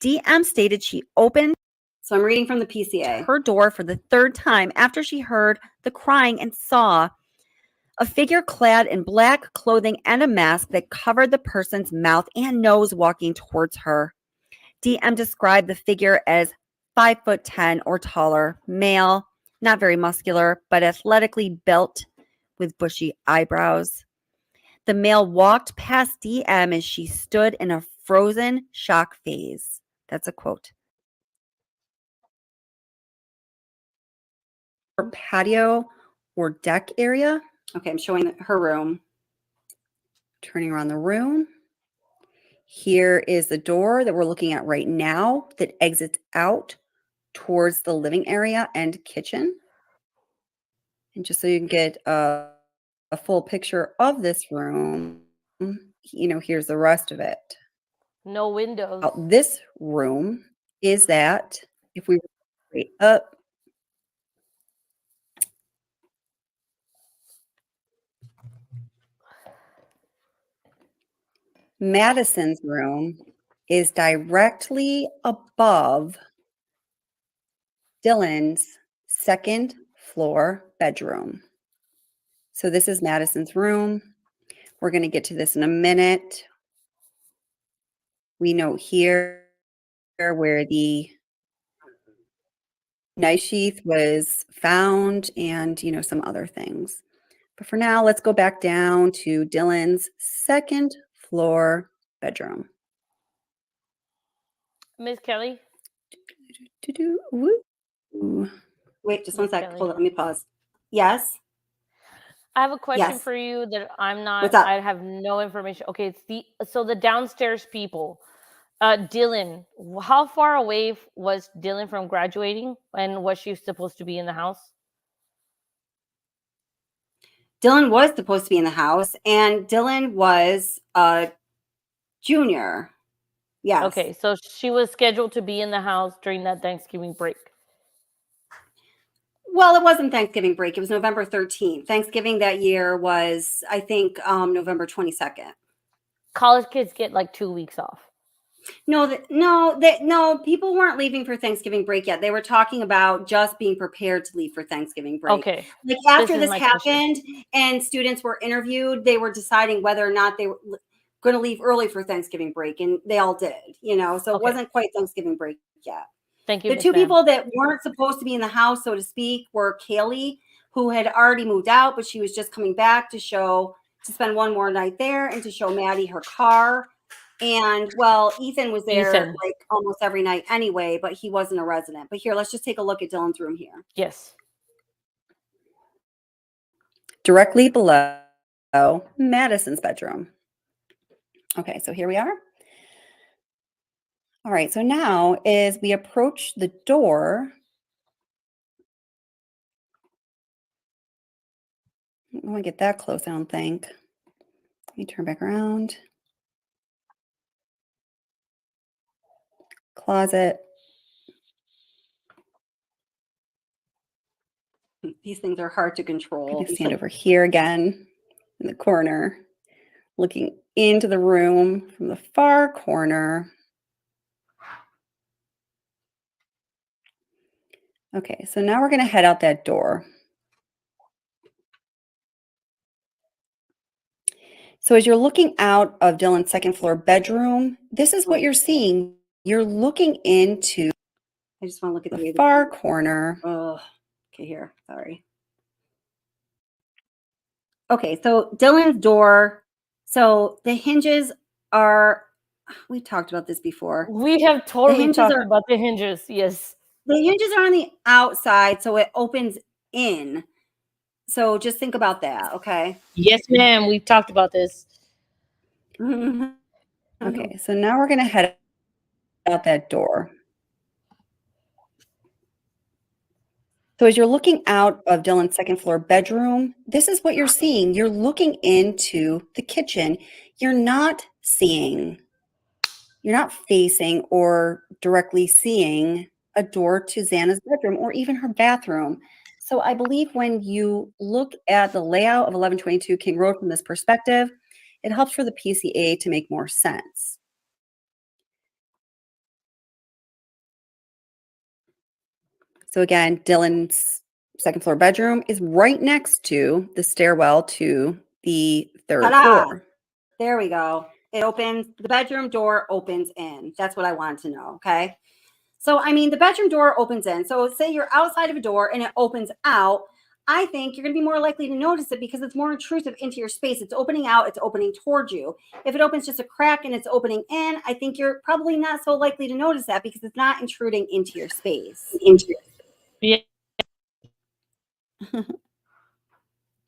DM stated she opened, so I'm reading from the PCA, her door for the third time after she heard the crying and saw a figure clad in black clothing and a mask that covered the person's mouth and nose walking towards her. DM described the figure as 5'10" or taller, male, not very muscular, but athletically built with bushy eyebrows. The male walked past DM as she stood in a frozen shock phase. That's a quote. Her patio or deck area. Okay, I'm showing her room. Turning around the room. Here is the door that we're looking at right now that exits out towards the living area and kitchen. And just so you can get a full picture of this room, here's the rest of it. No windows. This room is that if we straight up, Madison's room is directly above Dylan's second floor bedroom. So this is Madison's room. We're going to get to this in a minute. We note here where the knife sheath was found and, some other things. But for now, let's go back down to Dylan's second floor bedroom. Miss Kelly. Wait, just one sec. Hold on, let me pause. Yes. I have a question Yes. for you that I'm not. What's up? I have no information. Okay, it's the downstairs people. Dylan, how far away was Dylan from graduating, and was she supposed to be in the house? Dylan was supposed to be in the house, and Dylan was a junior. Yes. Okay, so she was scheduled to be in the house during that Thanksgiving break. Well, it wasn't Thanksgiving break. It was November 13th. Thanksgiving that year was, I think, November 22nd. College kids get like 2 weeks off. No, people weren't leaving for Thanksgiving break yet. They were talking about just being prepared to leave for Thanksgiving break. Okay. Like after This is this my happened and students were interviewed, they were deciding whether or not they were going to leave early for Thanksgiving break, and they all did, so it wasn't quite Thanksgiving break yet. Thank you. The Miss two Van. people that weren't supposed to be in the house, so to speak, were Kaylee, who had already moved out, but she was just coming back to spend one more night there and to show Maddie her car. And well, Ethan was there like almost every night anyway, but he wasn't a resident. But here, let's just take a look at Dylan's room here. Yes. Directly below Madison's bedroom. Okay, so here we are. All right, so now as we approach the door, I don't want to get that close, I don't think. Let me turn back around. Closet. These things are hard to control. I stand over here again in the corner, looking into the room from the far corner. Okay, so now we're going to head out that door. So as you're looking out of Dylan's second floor bedroom, this is what you're seeing. You're looking into, I just want to look at the far corner. Oh, okay, here, sorry. Okay, so Dylan's door, so the hinges are we talked about this before. We have totally talked about the hinges. Yes. The hinges are on the outside, so it opens in. So just think about that, okay? Yes, ma'am. We've talked about this. Okay, so now we're going to head out that door. So as you're looking out of Dylan's second floor bedroom, this is what you're seeing. You're looking into the kitchen. You're not facing or directly seeing a door to Xana's bedroom or even her bathroom. So I believe when you look at the layout of 1122 King Road from this perspective, it helps for the PCA to make more sense. So again, Dylan's second floor bedroom is right next to the stairwell to the third floor. There we go. It opens, the bedroom door opens in. That's what I wanted to know, okay? So, I mean, the bedroom door opens in. So say you're outside of a door and it opens out. I think you're going to be more likely to notice it because it's more intrusive into your space. It's opening out, it's opening towards you. If it opens just a crack and it's opening in, I think you're probably not so likely to notice that because it's not intruding into your space. Yeah.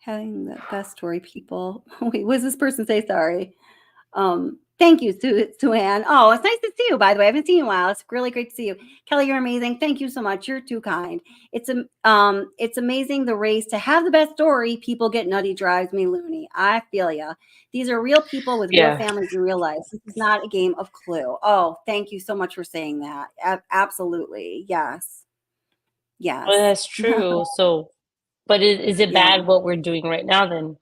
Having the best story, people. Wait, what does this person say? Sorry. Thank you, Sue-Ann. Oh, it's nice to see you, by the way. I haven't seen you in a while. It's really great to see you. Kelly, you're amazing. Thank you so much. You're too kind. It's amazing the race to have the best story. People get nutty, drives me loony. I feel ya. These are real people with real families in real life. This is not a game of Clue. Oh, thank you so much for saying that. Absolutely. Yes. Yes. Well, that's true. So, but is it bad what we're doing right now then?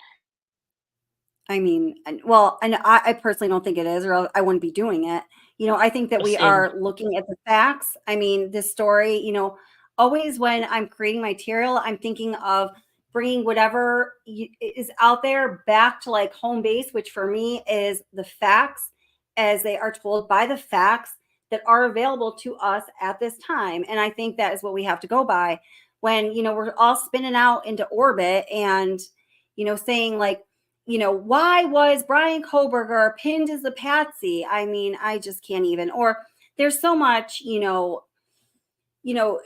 I mean, well, and I personally don't think it is, or I wouldn't be doing it. You know, I think that we are looking at the facts. I mean, this story, you know, always when I'm creating material, I'm thinking of bringing whatever is out there back to like home base, which for me is the facts as they are told by the facts that are available to us at this time. And I think that is what we have to go by when, you know, we're all spinning out into orbit and, you know, saying like, you know, why was Bryan Kohberger pinned as a patsy? I mean, I just can't even. Or there's so much, you know,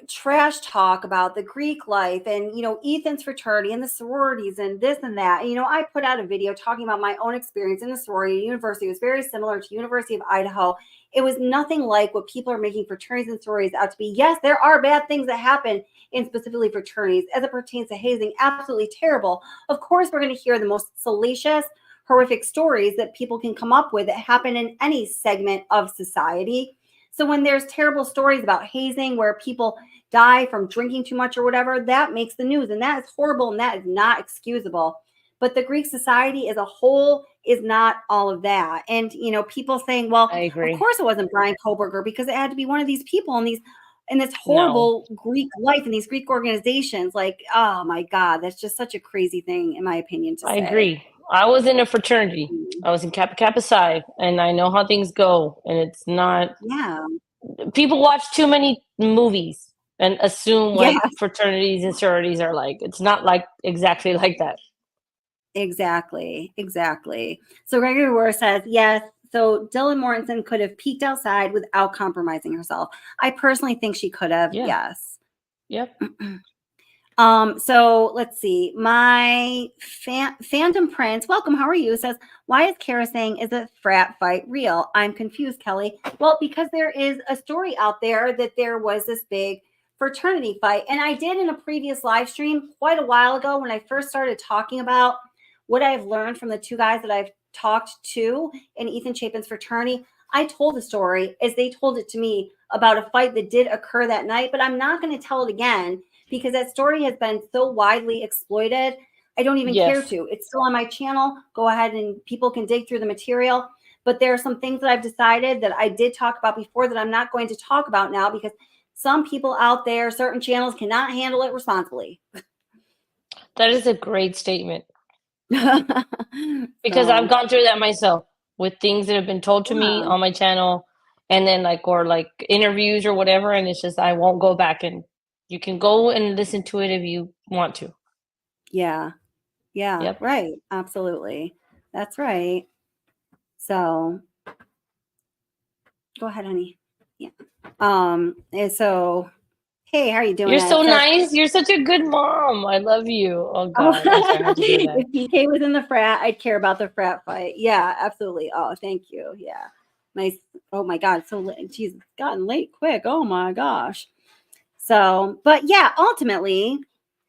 trash talk about the Greek life and, you know, Ethan's fraternity and the sororities and this and that. And, you know, I put out a video talking about my own experience in the sorority university. It was very similar to University of Idaho. It was nothing like what people are making fraternities and sororities out to be. Yes, there are bad things that happen in specifically fraternities as it pertains to hazing. Absolutely terrible. Of course, we're going to hear the most salacious, horrific stories that people can come up with that happen in any segment of society. So when there's terrible stories about hazing where people die from drinking too much or whatever, that makes the news. And that is horrible and that is not excusable. But the Greek society as a whole is not all of that. And, you know, people saying, well, of course it wasn't Bryan Kohberger because it had to be one of these people in this horrible Greek life and these Greek organizations. Like, oh my God, that's just such a crazy thing, in my opinion, to say. I agree. I was in a fraternity. I was in Kappa Kappa Psi, and I know how things go. And it's not. Yeah. People watch too many movies and assume like fraternities and sororities are like. It's not like exactly like that. Exactly. So Gregory Rohr says, yes. So Dylan Mortensen could have peeked outside without compromising herself. I personally think she could have. Yeah. Yes. Yep. So let's see. My Phantom Prince, welcome. How are you? Says, why is Kara saying, is a frat fight real? I'm confused, Kelly. Well, because there is a story out there that there was this big fraternity fight. And I did in a previous live stream quite a while ago when I first started talking about what I've learned from the two guys that I've talked to in Ethan Chapin's fraternity. I told the story as they told it to me about a fight that did occur that night, but I'm not going to tell it again because that story has been so widely exploited. I don't even care to. It's still on my channel. Go ahead and people can dig through the material. But there are some things that I've decided that I did talk about before that I'm not going to talk about now because some people out there, certain channels cannot handle it responsibly. That is a great statement. Because I've gone through that myself with things that have been told to me on my channel and then like interviews or whatever. And it's just, I won't go back, and you can go and listen to it if you want to. Yeah. Yep. Right. Absolutely. That's right. So Go ahead, honey. Yeah. And so, hey, how are you doing? You're so nice. You're such a good mom. I love you. Oh God, I'm sorry I had to do that. If PK was in the frat, I'd care about the frat fight. Yeah, absolutely. Oh, thank you. Yeah. Nice. Oh my God. So geez, it's gotten late quick. Oh my gosh. So, but yeah, ultimately,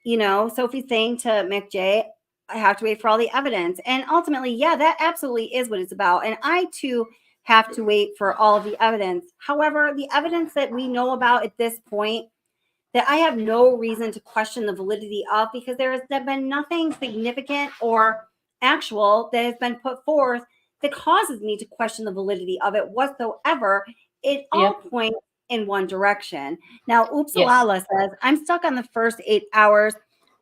you know, Sophie's saying to Mick J, I have to wait for all the evidence. And ultimately, yeah, that absolutely is what it's about. And I too have to wait for all of the evidence. However, the evidence that we know about at this point that I have no reason to question the validity of, because there has been nothing significant or actual that has been put forth that causes me to question the validity of it whatsoever. It all points in one direction. Now, Oopsalala says, I'm stuck on the first 8 hours,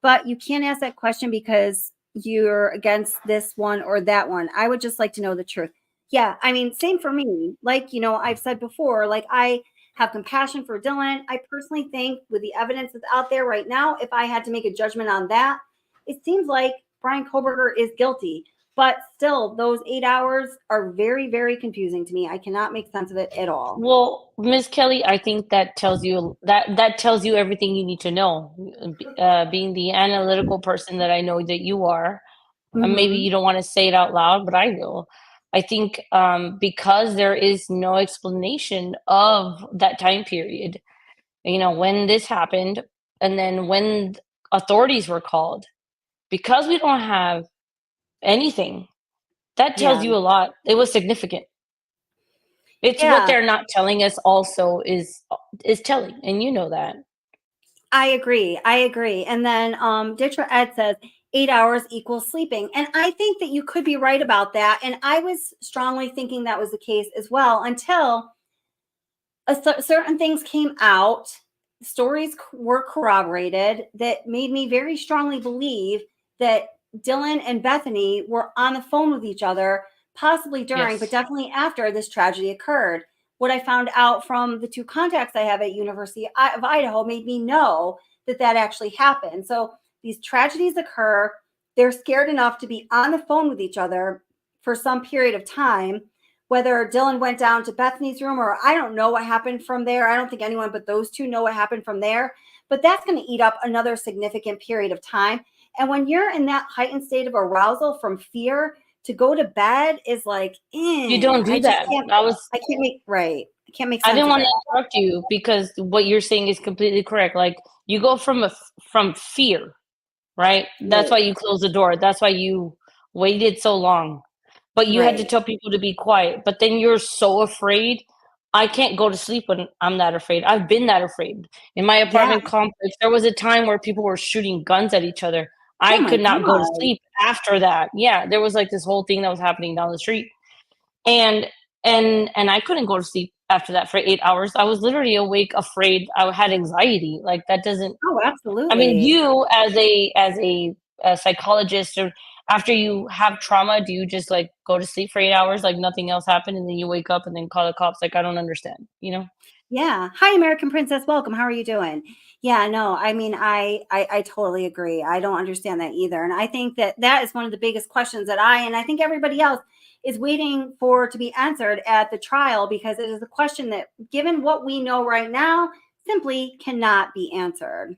but you can't ask that question because you're against this one or that one. I would just like to know the truth. Yeah, I mean, same for me. Like, you know, I've said before, like I have compassion for Dylan. I personally think with the evidence that's out there right now, if I had to make a judgment on that, it seems like Bryan Kohberger is guilty. But still, those 8 hours are very, very confusing to me. I cannot make sense of it at all. Well, Ms. Kelly, I think that tells you that tells you everything you need to know. Being the analytical person that I know that you are, maybe you don't want to say it out loud, but I will. I think because there is no explanation of that time period, you know, when this happened, and then when authorities were called, because we don't have anything, that tells you a lot. It was significant. It's what they're not telling us also is telling, and you know that. I agree. And then Ditra Ed says 8 hours equals sleeping. And I think that you could be right about that. And I was strongly thinking that was the case as well until certain things came out. Stories were corroborated that made me very strongly believe that Dylan and Bethany were on the phone with each other, possibly during, but definitely after this tragedy occurred. What I found out from the 2 contacts I have at University of Idaho made me know that that actually happened. So these tragedies occur. They're scared enough to be on the phone with each other for some period of time. Whether Dylan went down to Bethany's room or I don't know what happened from there. I don't think anyone but those 2 know what happened from there. But that's going to eat up another significant period of time. And when you're in that heightened state of arousal from fear, to go to bed is like, you don't do that. I can't make sense. I didn't want of to interrupt you because what you're saying is completely correct. Like you go from fear, right? That's why you closed the door. That's why you waited so long. But you had to tell people to be quiet. But then you're so afraid. I can't go to sleep when I'm that afraid. I've been that afraid. In my apartment complex, there was a time where people were shooting guns at each other. I could not go to sleep after that. Yeah, there was like this whole thing that was happening down the street. And I couldn't go to sleep after that for 8 hours. I was literally awake, afraid. I had anxiety. Like that doesn't. Oh, absolutely. I mean, you as a psychologist, or after you have trauma, do you just like go to sleep for 8 hours, like nothing else happened, and then you wake up and then call the cops? Like I don't understand, you know? Yeah. Hi, American Princess. Welcome. How are you doing? Yeah, no, I mean, I totally agree. I don't understand that either. And I think that that is one of the biggest questions that and I think everybody else is waiting for to be answered at the trial, because it is a question that, given what we know right now, simply cannot be answered.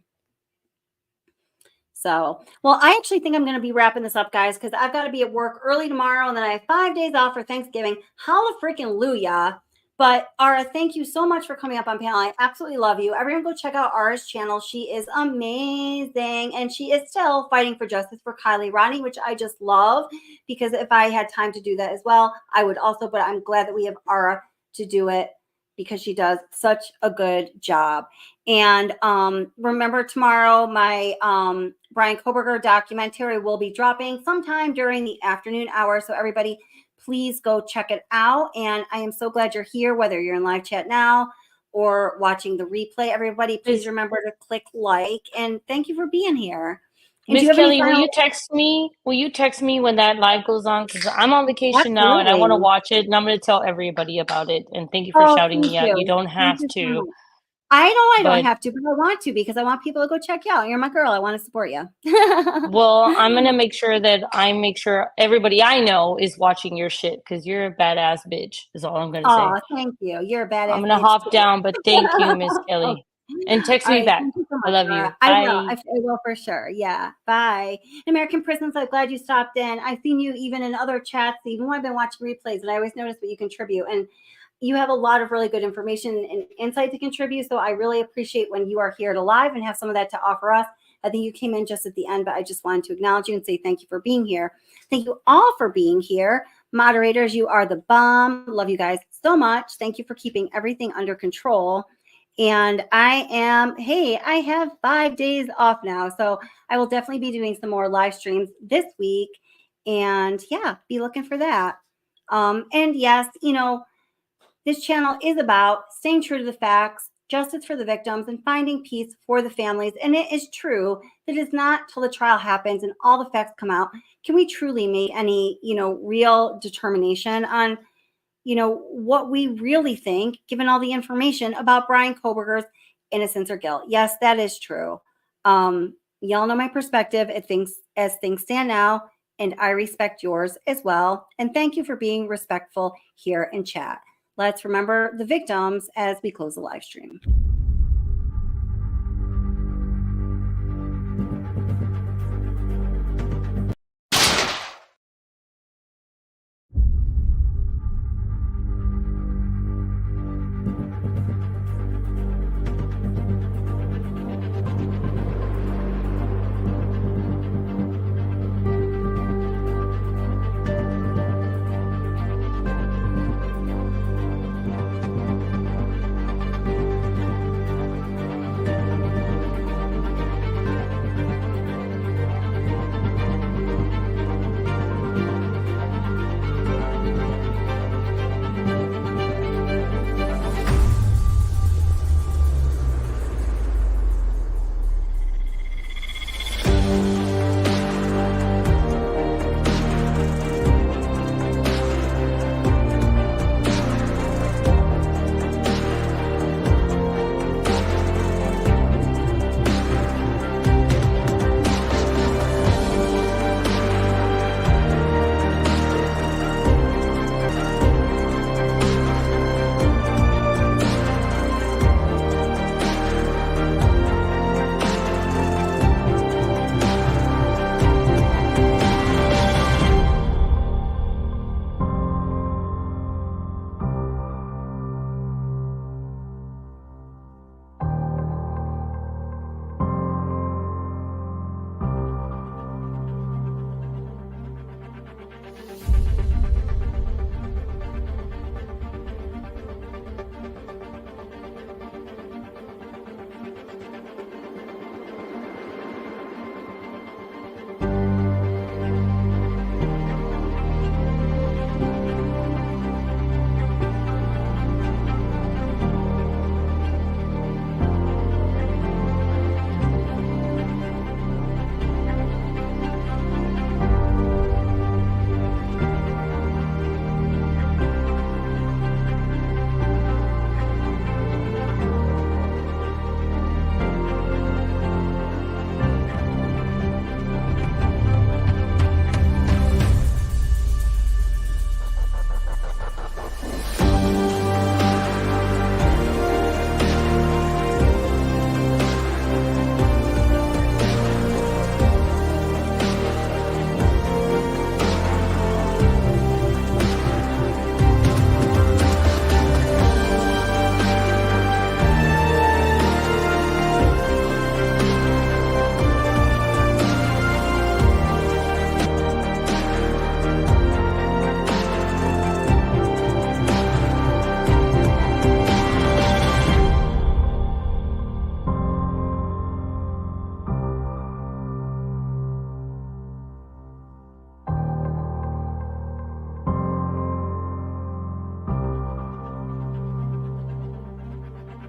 So, well, I actually think I'm going to be wrapping this up, guys, because I've got to be at work early tomorrow, and then I have 5 days off for Thanksgiving. Hallelujah. But Ara, thank you so much for coming up on panel. I absolutely love you. Everyone go check out Ara's channel. She is amazing. And she is still fighting for justice for Kylie Ronnie, which I just love, because if I had time to do that as well, I would also. But I'm glad that we have Ara to do it, because she does such a good job. And remember, tomorrow, my Bryan Kohberger documentary will be dropping sometime during the afternoon hour. So everybody, please go check it out. And I am so glad you're here, whether you're in live chat now or watching the replay. Everybody, please remember to click like. And thank you for being here. Miss Kelly, will you text me? Will you text me when that live goes on? Because I'm on vacation now and I want to watch it, and I'm going to tell everybody about it. And thank you for shouting me out. You don't have to. I know I don't But have to, but I want to because I want people to go check you out. You're my girl. I want to support you. well, I'm gonna make sure that everybody I know is watching your shit because you're a badass bitch. Is all I'm gonna say. Oh, thank you. You're a badass I'm gonna bitch hop too. down, but thank you, Miss Oh, Kelly, and text all me right. back. Thank you so I much, love you. Laura. I will. Bye. I will for sure. Yeah. Bye. American Prisons, I'm glad you stopped in. I've seen you even in other chats, even when I've been watching replays, and I always notice what you contribute. And you have a lot of really good information and insight to contribute. So I really appreciate when you are here to live and have some of that to offer us. I think you came in just at the end, but I just wanted to acknowledge you and say thank you for being here. Thank you all for being here. Moderators, you are the bomb. Love you guys so much. Thank you for keeping everything under control. And I have 5 days off now. So I will definitely be doing some more live streams this week. And yeah, be looking for that. And yes, this channel is about staying true to the facts, justice for the victims, and finding peace for the families. And it is true that it's not till the trial happens and all the facts come out can we truly make any, real determination on, what we really think, given all the information about Bryan Kohberger's innocence or guilt. Yes, that is true. Y'all know my perspective as things stand now, and I respect yours as well. And thank you for being respectful here in chat. Let's remember the victims as we close the live stream.